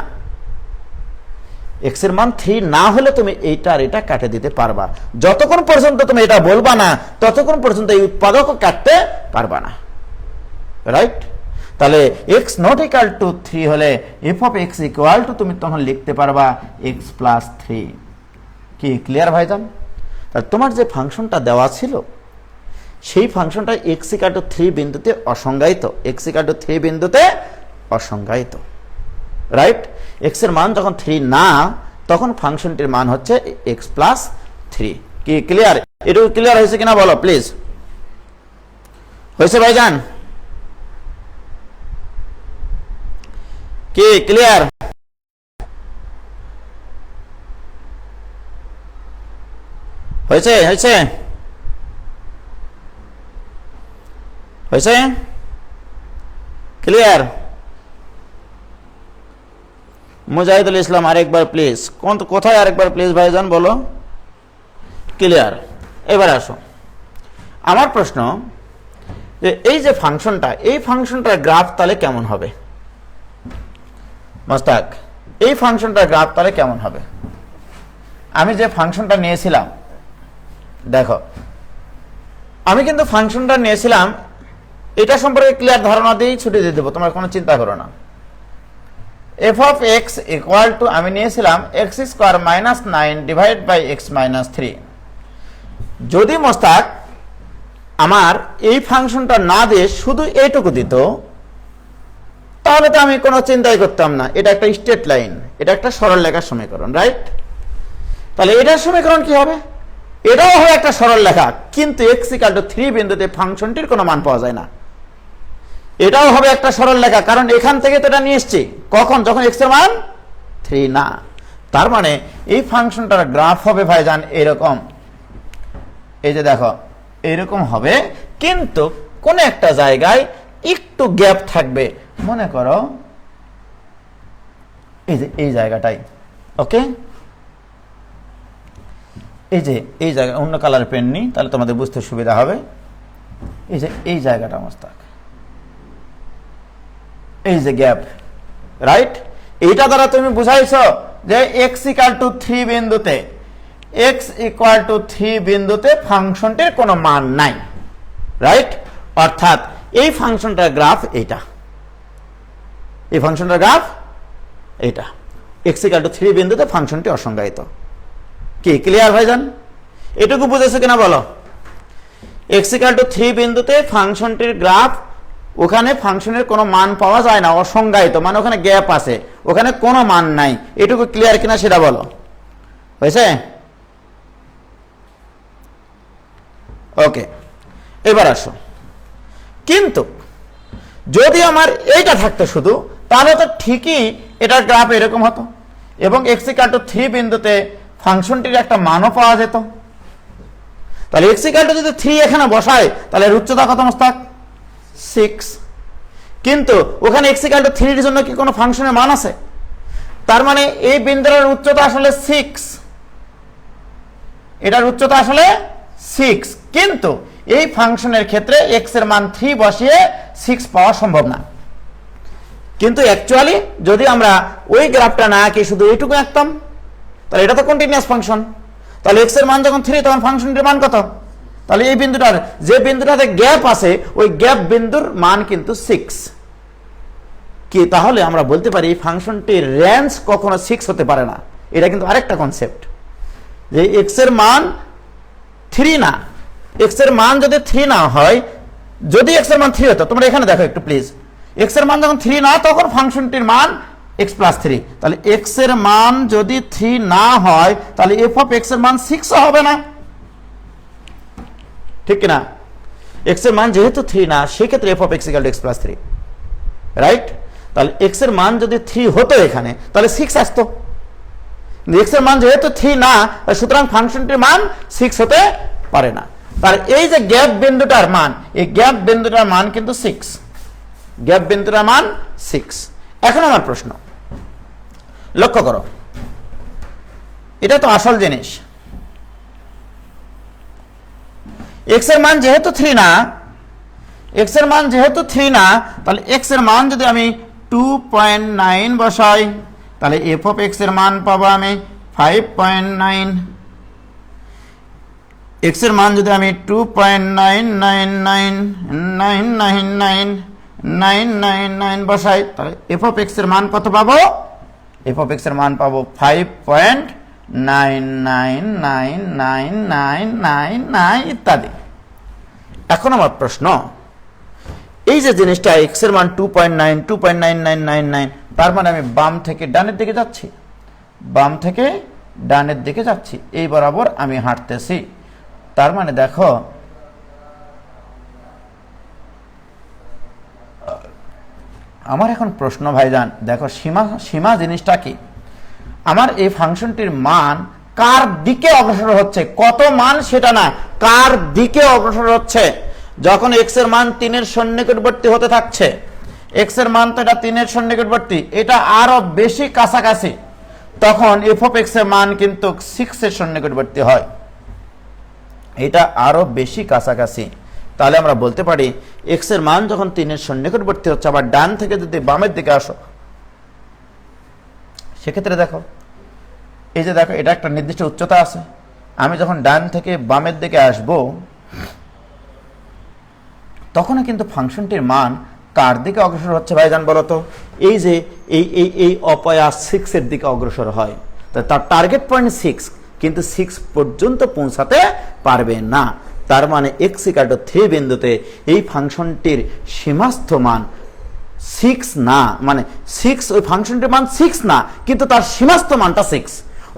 A: এক্স এর মান 3 না হলে তুমি এইটা আর এটা কাটে দিতে পারবা। যতক্ষণ পর্যন্ত তুমি এটা বলবা না ততক্ষণ পর্যন্ত এই উৎপাদকও কাটতে পারবা না, রাইট? তাহলে x নট ইকুয়াল টু 3 হলে f of x equal to তুমি তখন লিখতে পারবা x প্লাস 3। কি ক্লিয়ার ভাইজান? তাহলে তোমার যে ফাংশনটা দেওয়া ছিল সেই ফাংশনটা x ইকুয়াল টু 3 বিন্দুতে অসংজ্ঞায়িত, x ইকুয়াল টু 3 বিন্দুতে অসংজ্ঞায়িত, রাইট? x এর মান যখন 3 না তখন ফাংশনটির মান হচ্ছে x প্লাস 3। কি ক্লিয়ার? এটুকু ক্লিয়ার হয়েছে কিনা বলো প্লিজ। হয়েছে ভাইজান? কি ক্লিয়ার? হয়েছে হয়েছে হয়েছে ক্লিয়ার? মুজাহিদুল ইসলাম আরেকবার প্লিজ, কোথায় আরেকবার প্লিজ ভাইজান বলো। ক্লিয়ার? এবার আসো, আমার প্রশ্ন যে এই যে ফাংশনটা, এই ফাংশনটার গ্রাফ তাহলে কেমন হবে? মোস্তাক, এই ফাংশনটার গ্রাফ তাহলে কেমন হবে? আমি যে ফাংশনটা নিয়েছিলাম, দেখো আমি কিন্তু ফাংশনটা নিয়েছিলাম এটা সম্পর্কে ক্লিয়ার ধারণা দিয়েই ছুটি দিয়ে দেবো, তোমরা কোনো চিন্তা করো না। F of x equal to আমি নিয়েছিলাম x square minus 9 divide by x minus 3। যদি মোস্তাক আমার এই ফাংশনটা না দিয়ে শুধু এইটুকু দিত তাহলে তো আমি কোনো চিন্তাই করতাম না, এটা একটা স্ট্রেট লাইন, এটা একটা সরলরেখার সমীকরণ, রাইট? তাহলে এটার সমীকরণ কি হবে? এটাও হবে একটা সরলরেখা, কিন্তু x ইকুয়াল টু 3 বিন্দুতে ফাংশনটির কোনো মান পাওয়া যায় না। এটাও হবে একটা সরলরেখা, কারণ এখান থেকে তো এটা নিয়ে এসেছি কখন, যখন x এর মান 3 না। তার মানে এই ফাংশনটার গ্রাফ হবে ভাইজান এরকম, এই যে দেখো এরকম হবে, কিন্তু কোন একটা জায়গায় একটু গ্যাপ থাকবে, মনে করো এই যে এই জায়গাটাই, ওকে? এই যে এই জায়গা, অন্য কালার পেন নি তাহলে তোমাদের বুঝতে সুবিধা হবে। এই যে এই জায়গাটা মোস্তাক, এই যে গ্যাপ, রাইট? এইটা দ্বারা তুমি বুঝাইছো যে x ইকুয়াল টু 3 বিন্দুতে, x ইকুয়াল টু 3 বিন্দুতে ফাংশনটির কোনো মান নাই, রাইট? অর্থাৎ এই ফাংশনটার গ্রাফ এইটা, এই ফাংশনটার গ্রাফ এইটা, x ইকুয়াল টু 3 বিন্দুতে ফাংশনটি অসংজ্ঞায়িত। কি ক্লিয়ার ভাইজান? এটুকু বুঝেছো কিনা বলো? x ইকুয়াল টু 3 বিন্দুতে ফাংশনটির গ্রাফ, ওখানে ফাংশনের কোনো মান পাওয়া যায় না, অসংজ্ঞায়িত, মানে ওখানে গ্যাপ আছে, ওখানে কোনো মান নাই। এটুকু ক্লিয়ার কিনা সেটা বলো। হয়েছে? ওকে, এবার আসো। কিন্তু যদি আমার এইটা থাকতো শুধু, তাহলে তো ঠিকই এটার গ্রাফ এরকম হতো এবং x ইকুয়াল টু 3 বিন্দুতে ফাংশনটির একটা মানও পাওয়া যেত। তাহলে x ইকুয়াল টু যদি 3 এখানে বসায় তাহলে এর উচ্চতা কত মোস্তাক? 6। কিন্তু ওখানে x ইকুয়াল টু 3 এর জন্য কি কোনো ফাংশনের মান আছে? তার মানে এই বিন্দুর উচ্চতা আসলে 6, এটার উচ্চতা আসলে 6, কিন্তু এই ফাংশনের ক্ষেত্রে x এর মান 3 বসিয়ে 6 পাওয়া সম্ভব না। কিন্তু অ্যাকচুয়ালি যদি আমরা ওই গ্রাফটা না আঁকি শুধু এইটুকু আঁকতাম তাহলে এটা তো কন্টিনিউয়াস ফাংশন, তাহলে x এর মান যখন 3 তখন ফাংশনটির মান কত? তাহলে এই বিন্দুটার, যে বিন্দুটাতে গ্যাপ আছে ওই গ্যাপ বিন্দুর মান কিন্তু 6। কি তাহলে আমরা বলতে পারি এই ফাংশনটির রেঞ্জ কখনো 6 হতে পারে না। এটা কিন্তু আরেকটা কনসেপ্ট যে x এর মান 3 না, x এর মান যদি 3 না হয়, যদি x এর মান 3 হতো, তোমরা এখানে দেখো একটু প্লিজ, x এর মান যখন 3 না তখন ফাংশনটির মান x প্লাস 3। তাহলে x এর মান যদি 3 না হয় তাহলে f অফ x এর মান 6 হবে না, ঠিক কিনা? x এর মান যেহেতু 3 না সেক্ষেত্রে f of x equal to x plus 3, right? তাহলে x এর মান যদি 3 হতো এখানে তাহলে 6 আসতো, এক্স এর মান যেহেতু 3 না, সুতরাং ফাংশনটির মান 6 হতে পারে না। তার এই যে গ্যাপ বিন্দুটার মান, এই গ্যাপ বিন্দুটার মান কিন্তু 6, গ্যাপ বিন্দুটার মান 6। এখন আমার প্রশ্ন, লক্ষ্য করো, এটা তো আসল জিনিস। এক্স এর মান যেহেতু 3 না, এক্স এর মান যেহেতু 3 না, তাহলে এক্স এর মান যদি আমি 2.9 বসাই, তাহলে এফ অফ এক্স এর মান পাবো আমি 5.9। এক্স এর মান যদি আমি 2.999999999 বসাই, তাহলে এফ অফ এক্স এর মান কত পাবো? এফ অফ এক্স এর মান পাবো 5.9999999 ইত্যাদি। এখন আমার প্রশ্ন, এই যে জিনিসটা এক্স এর মান 2.9 তার মানে আমি বাম থেকে ডানের দিকে যাচ্ছি, বাম থেকে ডানের দিকে যাচ্ছি, এই বরাবর আমি হাঁটতেছি। তার মানে দেখো, আমার এখন প্রশ্ন ভাইজান, দেখো সীমা জিনিসটা কি? আমার এই ফাংশনটির মান কার দিকে অগ্রসর হচ্ছে, কত মান সেটা না, কার দিকে অগ্রসর হচ্ছে। যখন এক্স এর মান 3 এর সন্নিকটবর্তী হতে থাকছে, এক্স এর মান তো এটা 3 এর সন্নিকটবর্তী, এটা আরো বেশি কাছাকাছি, তখন এফ অফ এক্স এর মান কিন্তু 6 এর সন্নিকটবর্তী হয়, এটা আরো বেশি কাছাকাছি। তাহলে আমরা বলতে পারি এক্স এর মান যখন 3 এর সন্নিকটবর্তী হচ্ছে, আবার ডান থেকে যদি বামের দিকে আসো, সেক্ষেত্রে দেখো, এই যে দেখো, এটা একটা নির্দিষ্ট উচ্চতা আছে, আমি যখন ডান থেকে বামের দিকে আসব, তখন কিন্তু ফাংশনটির মান কার দিকে অগ্রসর হচ্ছে ভাইজান বলো তো? এই যে এই অপয়া 6 এর দিকে অগ্রসর হয়, তার টার্গেট পয়েন্ট 6, কিন্তু 6 পর্যন্ত পৌঁছাতে পারবে না। তার মানে x = 3 বিন্দুতে এই ফাংশনটির সীমাস্থ মান 6 না, মানে 6, ওই ফাংশনটির মান 6 না, কিন্তু তার সীমাস্থ মানটা 6,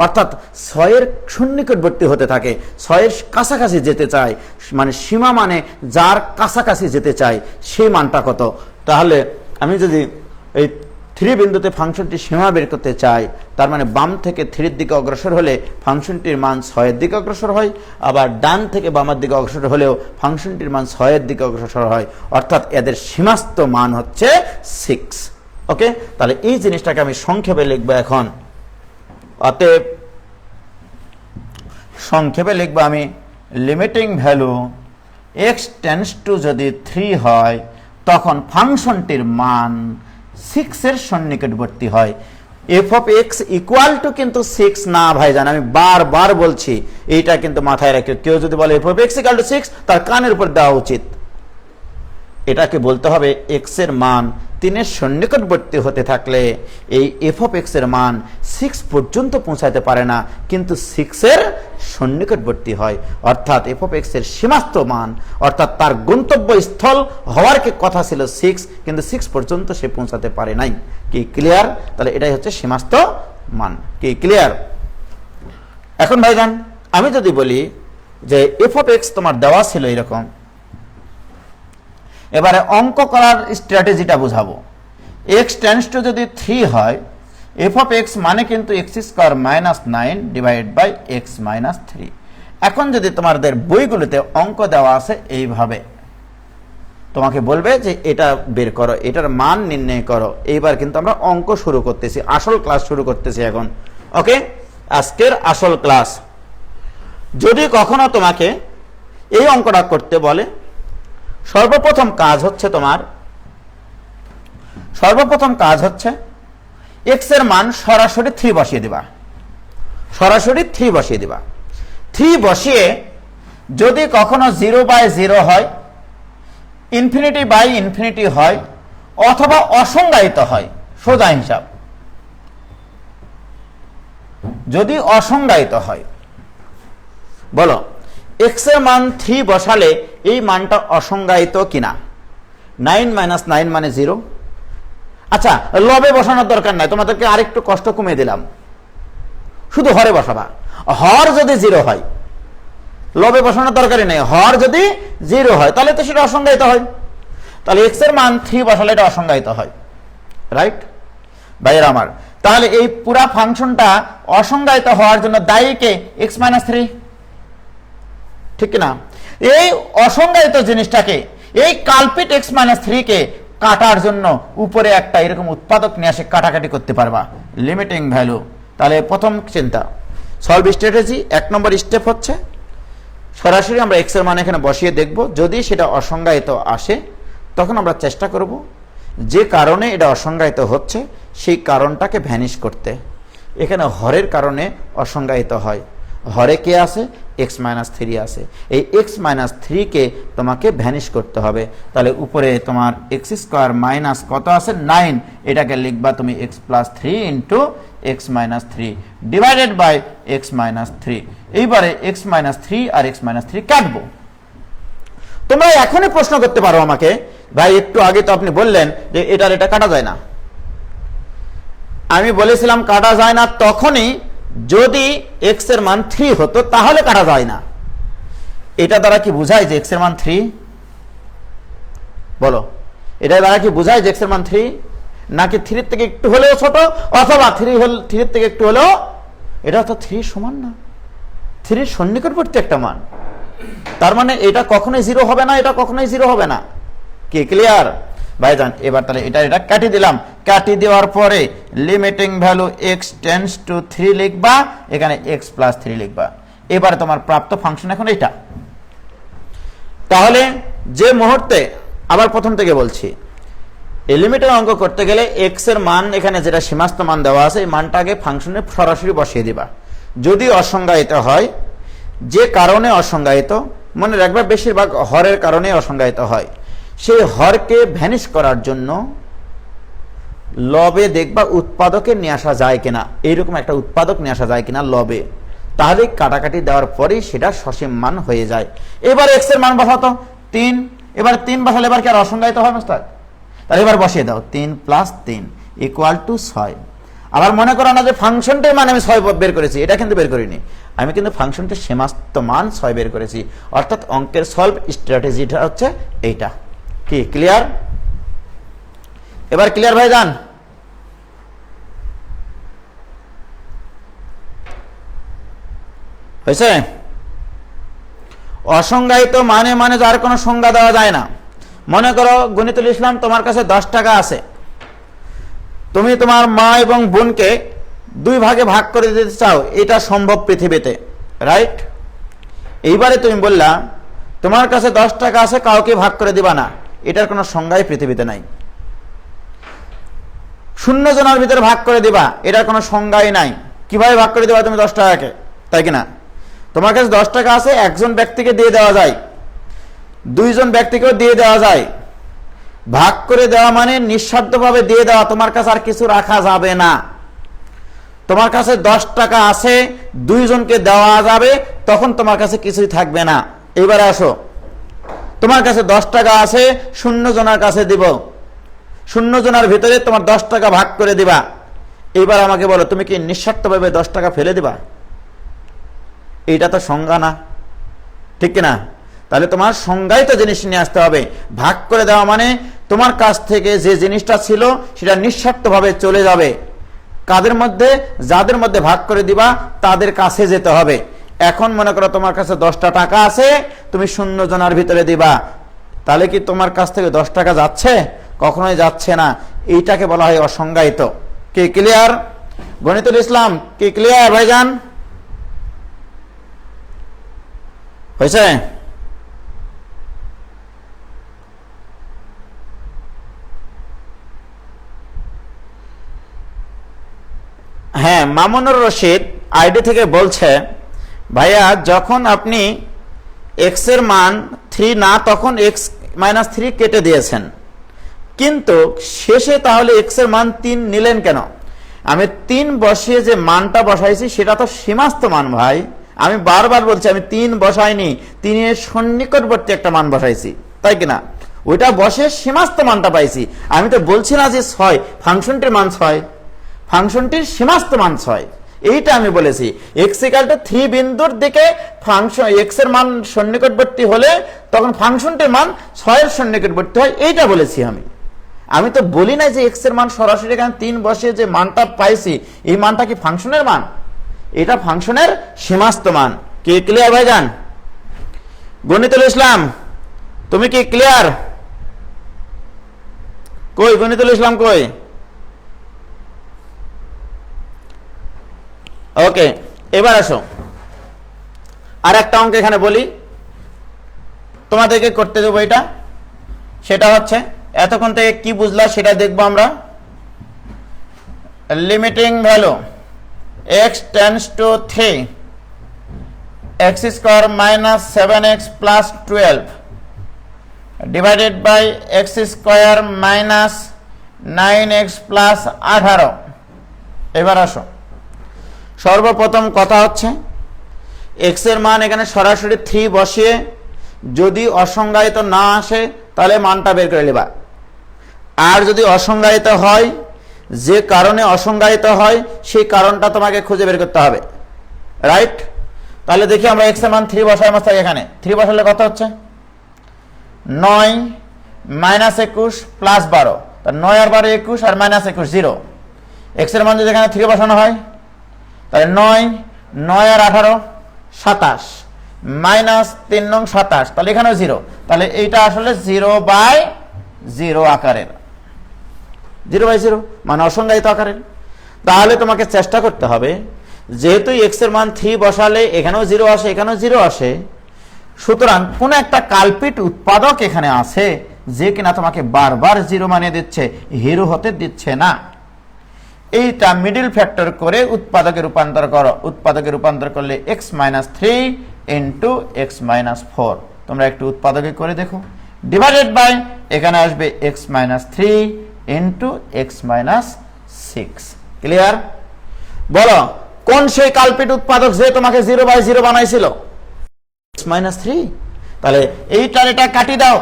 A: অর্থাৎ 6 এর সন্নিকটবর্তী হতে থাকে, 6 এর কাছাকাছি যেতে চায়, মানে সীমা মানে যার কাছাকাছি যেতে চায় সেই মানটা কত। তাহলে আমি যদি এই 3 বিন্দুতে ফাংশনটির সীমা বের করতে চাই, তার মানে বাম থেকে 3 এর দিকে অগ্রসর হলে ফাংশনটির মান 6 এর দিকে অগ্রসর হয়, আবার ডান থেকে বামের দিকে অগ্রসর হলেও ফাংশনটির মান 6 এর দিকে অগ্রসর হয়, অর্থাৎ এদের সীমাস্থ মান হচ্ছে 6। ওকে, তাহলে এই জিনিসটাকে আমি সংক্ষেপে লিখব এখন। অতএব সংক্ষেপে লিখব আমি, limiting value x tends two যদি 3 হয়, তখন ফাংশনটির মান 6 এর সন্নিকটবর্তী হয়। F of x equal two কিন্তু 6 না ভাইজান, আমি বারবার বলছি, এইটা কিন্তু মাথায় রাখো। কেউ যদি বলে F of x equal two 6, তার কানের উপর দেওয়া উচিত। এটাকে বলতে হবে এক্স এর মান 3 এর সন্নিকটবর্তী হতে থাকলে এই এফ অফ এক্স এর মান 6 পর্যন্ত পৌঁছাতে পারে না, কিন্তু 6 এর সন্নিকটবর্তী হয়, অর্থাৎ এফ অফ এক্স এর সীমাস্থ মান, অর্থাৎ তার গন্তব্যস্থল হওয়ার কি কথা ছিল 6, কিন্তু 6 পর্যন্ত সে পৌঁছাতে পারে নাই। কি ক্লিয়ার? তাহলে এটাই হচ্ছে সীমাস্থ মান। কি ক্লিয়ার? এখন ভাইজান আমি যদি বলি যে এফ অফ এক্স তোমার দেওয়া ছিল এরকম, এবারে অঙ্ক করার স্ট্র্যাটেজিটা বুঝাবো। এক্স টেন্ডস টু যদি 3 হয়, এফ অফ এক্স মানে কিন্তু x² - 9 ডিভাইড বাই x - 3। এখন যদি তোমাদের বইগুলোতে অঙ্ক দেওয়া আছে এইভাবে, তোমাকে বলবে যে এটা বের করো, এটার মান নির্ণয় করো। এইবার কিন্তু আমরা অঙ্ক শুরু করতেছি, আসল ক্লাস শুরু করতেছি এখন। ওকে, আজকের আসল ক্লাস। যদি কখনো তোমাকে এই অঙ্কটা করতে বলে, সর্বপ্রথম কাজ হচ্ছে x এর মান সরাসরি 3 বসিয়ে দিবা, সরাসরি 3 বসিয়ে দিবা। 3 বসিয়ে যদি কখনো 0/0 হয়, ∞/∞ হয়, অথবা অসংজ্ঞায়িত হয়, সোজা হিসাব। যদি অসংজ্ঞায়িত হয়, বলো x এর মান 3 বসালে এই মানটা অসংজ্ঞায়িত কিনা? 9 - 9 মানে 0। আচ্ছা, লবে বসানোর দরকার নাই, তোমাদেরকে আরেকটু কষ্ট কমিয়ে দিলাম, শুধু হরে বসাবা। হর যদি 0 হয়, লবে বসানোর দরকারই নেই, হর যদি 0 হয় তাহলে তো সেটা অসংজ্ঞায়িত হয়। তাহলে x এর মান 3 বসালে এটা অসংজ্ঞায়িত হয়, রাইট? ভাইয়েরা আমার, তাহলে এই পুরা ফাংশনটা অসংজ্ঞায়িত হওয়ার জন্য দায়ী কে? এক্স মাইনাস থ্রি, ঠিক না? এই অসংজ্ঞায়িত জিনিসটাকে, এই কালপিট এক্স মাইনাস থ্রি কে কাটার জন্য উপরে একটা এরকম উৎপাদক নিয়ে আসে কাটাকাটি করতে পারবা, লিমিটিং ভ্যালু। তাহলে প্রথম চিন্তা সলভ স্ট্র্যাটেজি, 1 নম্বর স্টেপ হচ্ছে সরাসরি আমরা এক্স এর মান এখানে বসিয়ে দেখব। যদি সেটা অসংজ্ঞায়িত আসে তখন আমরা চেষ্টা করব যে কারণে এটা অসংজ্ঞায়িত হচ্ছে সেই কারণটাকে ভ্যানিশ করতে। এখানে হরের কারণে অসংজ্ঞায়িত হয়, হরে কে আছে? এক্স মাইনাস থ্রি আছে। এই এক্স মাইনাস থ্রিকে তোমাকে ভ্যানিশ করতে হবে। তাহলে উপরে তোমার এক্স স্কোয়ার মাইনাস কত আছে? 9, এটাকে লিখবা তুমি x plus three into x minus three divided by x minus three. এইবারে এক্স মাইনাস থ্রি আর এক্স মাইনাস থ্রি কাটবো। তোমরা এখনই প্রশ্ন করতে পারো আমাকে, ভাই একটু আগে তো আপনি বললেন যে এটা কাটা যায় না। আমি বলেছিলাম কাটা যায় না তখনই যদি এক্স এর মান 3 হতো, তাহলে কাটা যায় না। এটা দ্বারা কি বোঝায় যে এক্স এর মান 3? বলো, এটা দ্বারা কি বোঝায় যে এক্স এর মান 3, নাকি 3 থেকে একটু হলেও ছোট, অথবা 3 থেকে একটু হলেও? এটা তো 3 সমান না, 3 সন্নিকটবর্তী একটা মান। তার মানে এটা কখনোই 0 হবে না, এটা কখনোই 0 হবে না। কি ক্লিয়ার ভাইজান? এবার তাহলে এটা কাটি দিলাম। কাটি দেওয়ার পরে limiting value x tends to 3 লিখবা, এখানে x প্লাস 3 লিখবা। এবারে তোমার প্রাপ্ত ফাংশন এখন এটা। তাহলে যে মুহূর্তে, আবার প্রথম থেকে বলছি, এই লিমিটের অঙ্ক করতে গেলে x এর মান এখানে যেটা সীমাস্ত মান দেওয়া আছে এই মানটাকে ফাংশনে সরাসরি বসিয়ে দিবা। যদি অসংজ্ঞায়িত হয়, যে কারণে অসংজ্ঞায়িত, মনে রাখবা বেশিরভাগ হরের কারণে অসংজ্ঞায়িত হয়, সেই হরকে ভ্যানিশ করার জন্য লবে দেখবা উৎপাদকে নিয়ে আসা যায় কিনা, এইরকম একটা উৎপাদক নিয়ে আসা যায় কিনা লবে। তাহলে কাটাকাটি দেওয়ার পরেই সেটা সসীম মান হয়ে যায়। এবার এক্স এর মান বসাতো 3, এবার 3 বসালে এবার কি আর অসংজ্ঞায়িত হয় মাস্টার? তাহলে এবার বসিয়ে দাও 3 প্লাস 3 ইকুয়াল টু 6। আবার মনে করো না যে ফাংশনটির মান আমি 6 বের করেছি, এটা কিন্তু বের করিনি, আমি কিন্তু ফাংশনটির সীমাস্ত মান 6 বের করেছি। অর্থাৎ অঙ্কের সলভ স্ট্র্যাটেজিটা হচ্ছে এইটা। কি ক্লিয়ার? এবার ক্লিয়ার ভাইজান? হয়েছে? অসংজ্ঞায়িত মানে যার কোনো সংজ্ঞা দেওয়া যায় না। মনে করো গণিতুল ইসলাম, তোমার কাছে 10 টাকা আছে, তুমি তোমার মা এবং বোনকে 2 ভাগে ভাগ করে দিতে চাও, এটা সম্ভব পৃথিবীতে, রাইট? এইবারে তুমি বললা তোমার কাছে 10 টাকা আছে, কাউকে ভাগ করে দিবা না, এটার কোনো সংজ্ঞাই পৃথিবীতে নাই। 0 জনের ভিতরে ভাগ করে দিবা, এটার কোনো সংজ্ঞাই নাই। কিভাবে ভাগ করে দিবা তুমি 10 টাকাকে, তাই কিনা? তোমার কাছে 10 টাকা আছে, একজন ব্যক্তিকে দিয়ে দেওয়া যায়, 2 জন ব্যক্তিকেও দিয়ে দেওয়া যায়। ভাগ করে দেওয়া মানে নিঃস্বার্থভাবে দিয়ে দেওয়া, তোমার কাছে আর কিছু রাখা যাবে না। তোমার কাছে 10 টাকা আছে, 2 জনকে দেওয়া যাবে, তখন তোমার কাছে কিছুই থাকবে না। এবারে আসো, তোমার কাছে 10 টাকা আছে, 0 জনের কাছে দিব, 0 জনের ভিতরে তোমার 10 টাকা ভাগ করে দিবা। এবার আমাকে বলো, তুমি কি নিঃস্বার্থভাবে 10 টাকা ফেলে দিবা? এইটা তো সংজ্ঞা না, ঠিক কিনা? তাহলে তোমার সংজ্ঞায়িত জিনিস নিয়ে আসতে হবে। ভাগ করে দেওয়া মানে তোমার কাছ থেকে যে জিনিসটা ছিল সেটা নিঃস্বার্থভাবে চলে যাবে। কাদের মধ্যে? যাদের মধ্যে ভাগ করে দিবা তাদের কাছে যেতে হবে। এখন মনে করো তোমার কাছে 10টা টাকা আছে, তুমি 0 জনের ভিতরে দিবা, তাহলে কি তোমার কাছ থেকে 10 টাকা যাচ্ছে? কখনোই যাচ্ছে না। এইটাকে বলা হয় অসংজ্ঞায়িত। কি ক্লিয়ার গণিতুল ইসলাম? কি ক্লিয়ার ভাইজান? হয়েছে? হ্যাঁ, মামুনুর রশিদ আইডি থেকে বলছে, ভাইয়া যখন আপনি এক্স এর মান 3 না, তখন এক্স মাইনাস 3 কেটে দিয়েছেন, কিন্তু শেষে তাহলে এক্স এর মান 3 নিলেন কেন? আমি 3 বসিয়ে যে মানটা বসাইছি সেটা তো সীমাস্ত মান ভাই। আমি বারবার বলছি আমি 3 বসাইনি, 3 এর সন্নিকটবর্তী একটা মান বসাইছি, তাই কিনা? ওইটা বসে সীমাস্ত মানটা পাইছি। আমি তো বলছি না যে 6, ফাংশনটির মান 6, ফাংশনটির সীমাস্ত মান 6, এইটা আমি বলেছি। x = 3 বিন্দুর দিকে ফাংশন x এর মান সন্নিকটবর্তী হলে তখন ফাংশনটির মান 6 এর সন্নিকটবর্তী হয়, এইটা বলেছি আমি। আমি তো বলি না যে এক্স এর মান সরাসরি এখানে 3 বসে যে মানটা পাইছি এই মানটা কি ফাংশনের মান, এটা ফাংশনের সীমাস্থ মান। কি ক্লিয়ার ভাইজান? গণিতুল ইসলাম তুমি কি ক্লিয়ার? কই গণিতুল ইসলাম কই? ওকে, এবার আসো আর একটা অঙ্ক এখানে বলি, তোমাদেরকে করতে দেবো এটা। সেটা হচ্ছে এতক্ষণ থেকে কি বুঝলা সেটা দেখবো আমরা। Limiting value x tends to 3 x square minus 7x plus 12 divided by x square minus 9x plus 18। এবার আসো, সর্বপ্রথম কথা হচ্ছে x এর মান এখানে সরাসরি 3 বসিয়ে যদি অসংজ্ঞায়িত না আসে তাহলে মানটা বের করে নেবা, আর যদি অসংজ্ঞায়িত হয়, যে কারণে অসংজ্ঞায়িত হয় সেই কারণটা তোমাকে খুঁজে বের করতে হবে, রাইট? তাহলে দেখি আমরা x এর মান 3 বসাই মাস্টার। এখানে 3 বসালে কত হচ্ছে 9 মাইনাস 21 প্লাস 12, 9 আর 12 21 আর মাইনাস 21 0। x এর মান যদি এখানে 3 বসানো হয় তাহলে 9 আর 18 27 মাইনাস 3 নং 27, তাহলে এখানেও 0, তাহলে এইটা আসলে 0/0 আকারের, 0/0 মানে অসংজ্ঞায়িত আকারের। তাহলে তোমাকে চেষ্টা করতে হবে, যেহেতু x এর মান 3 বসালে এখানেও 0 আসে এখানেও 0 আসে, সুতরাং কোন একটা কাল্পিত উৎপাদক এখানে আছে যে কিনা তোমাকে বারবার 0 মানিয়ে দিচ্ছে, হিরো হতে দিচ্ছে না। এইটা মিডল ফ্যাক্টর করে উৎপাদকে রূপান্তর করো। উৎপাদকে রূপান্তর করলে x - 3 ইন্টু x - 4, তোমরা একটু উৎপাদকে করে দেখো। ডিভাইডেড বাই এখানে আসবে x - 3 ইন্টু x - 6। ক্লিয়ার? বলো কোন সেই কাল্পিত উৎপাদক যে তোমাকে 0/0 বানাইছিল? x - 3। তাহলে এইটার এটা কাটি দাও,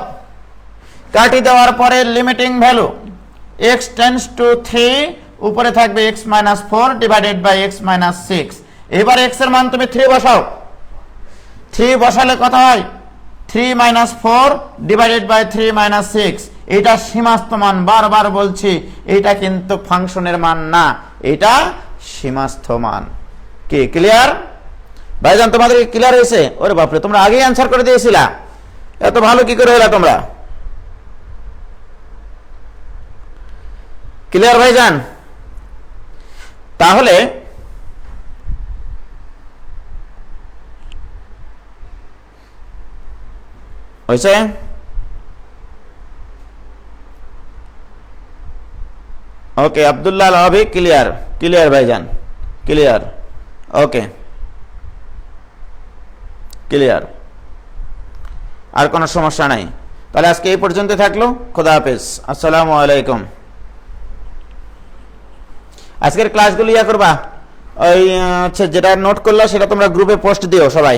A: কাটি দেওয়ার পরে limiting value x tends to 3, উপরে থাকবে x - 4 ডিভাইডেড বাই x - 6। এবার x এর মান তুমি 3 বসাও, 3 বসালে কত হয় 3 - 4 ডিভাইডেড বাই 3 - 6। এটা সীমাস্থ মান, বারবার বলছি এটা কিন্তু ফাংশনের মান না, এটা সীমাস্থ মান। কি ক্লিয়ার ভাইজান? তোমাদের ক্লিয়ার হয়েছে? ওরে বাপরে, তোমরা আগেই অ্যান্সার করে দিয়েছিলা, এত ভালো কি করে হলো তোমরা? ক্লিয়ার ভাইজান? তাহলে হয়েছে? ওকে, আব্দুল্লাহ আল-আবি ক্লিয়ার? ক্লিয়ার ভাইজান, ক্লিয়ার। ওকে, ক্লিয়ার, আর কোনো সমস্যা নাই। তাহলে আজকে এই পর্যন্ত থাকলো। খোদা হাফেজ, আসসালামু আলাইকুম। আজকের ক্লাসগুলো ইয়া করবা, ওই যেটা নোট করলো সেটা তোমরা গ্রুপে পোস্ট দিও সবাই।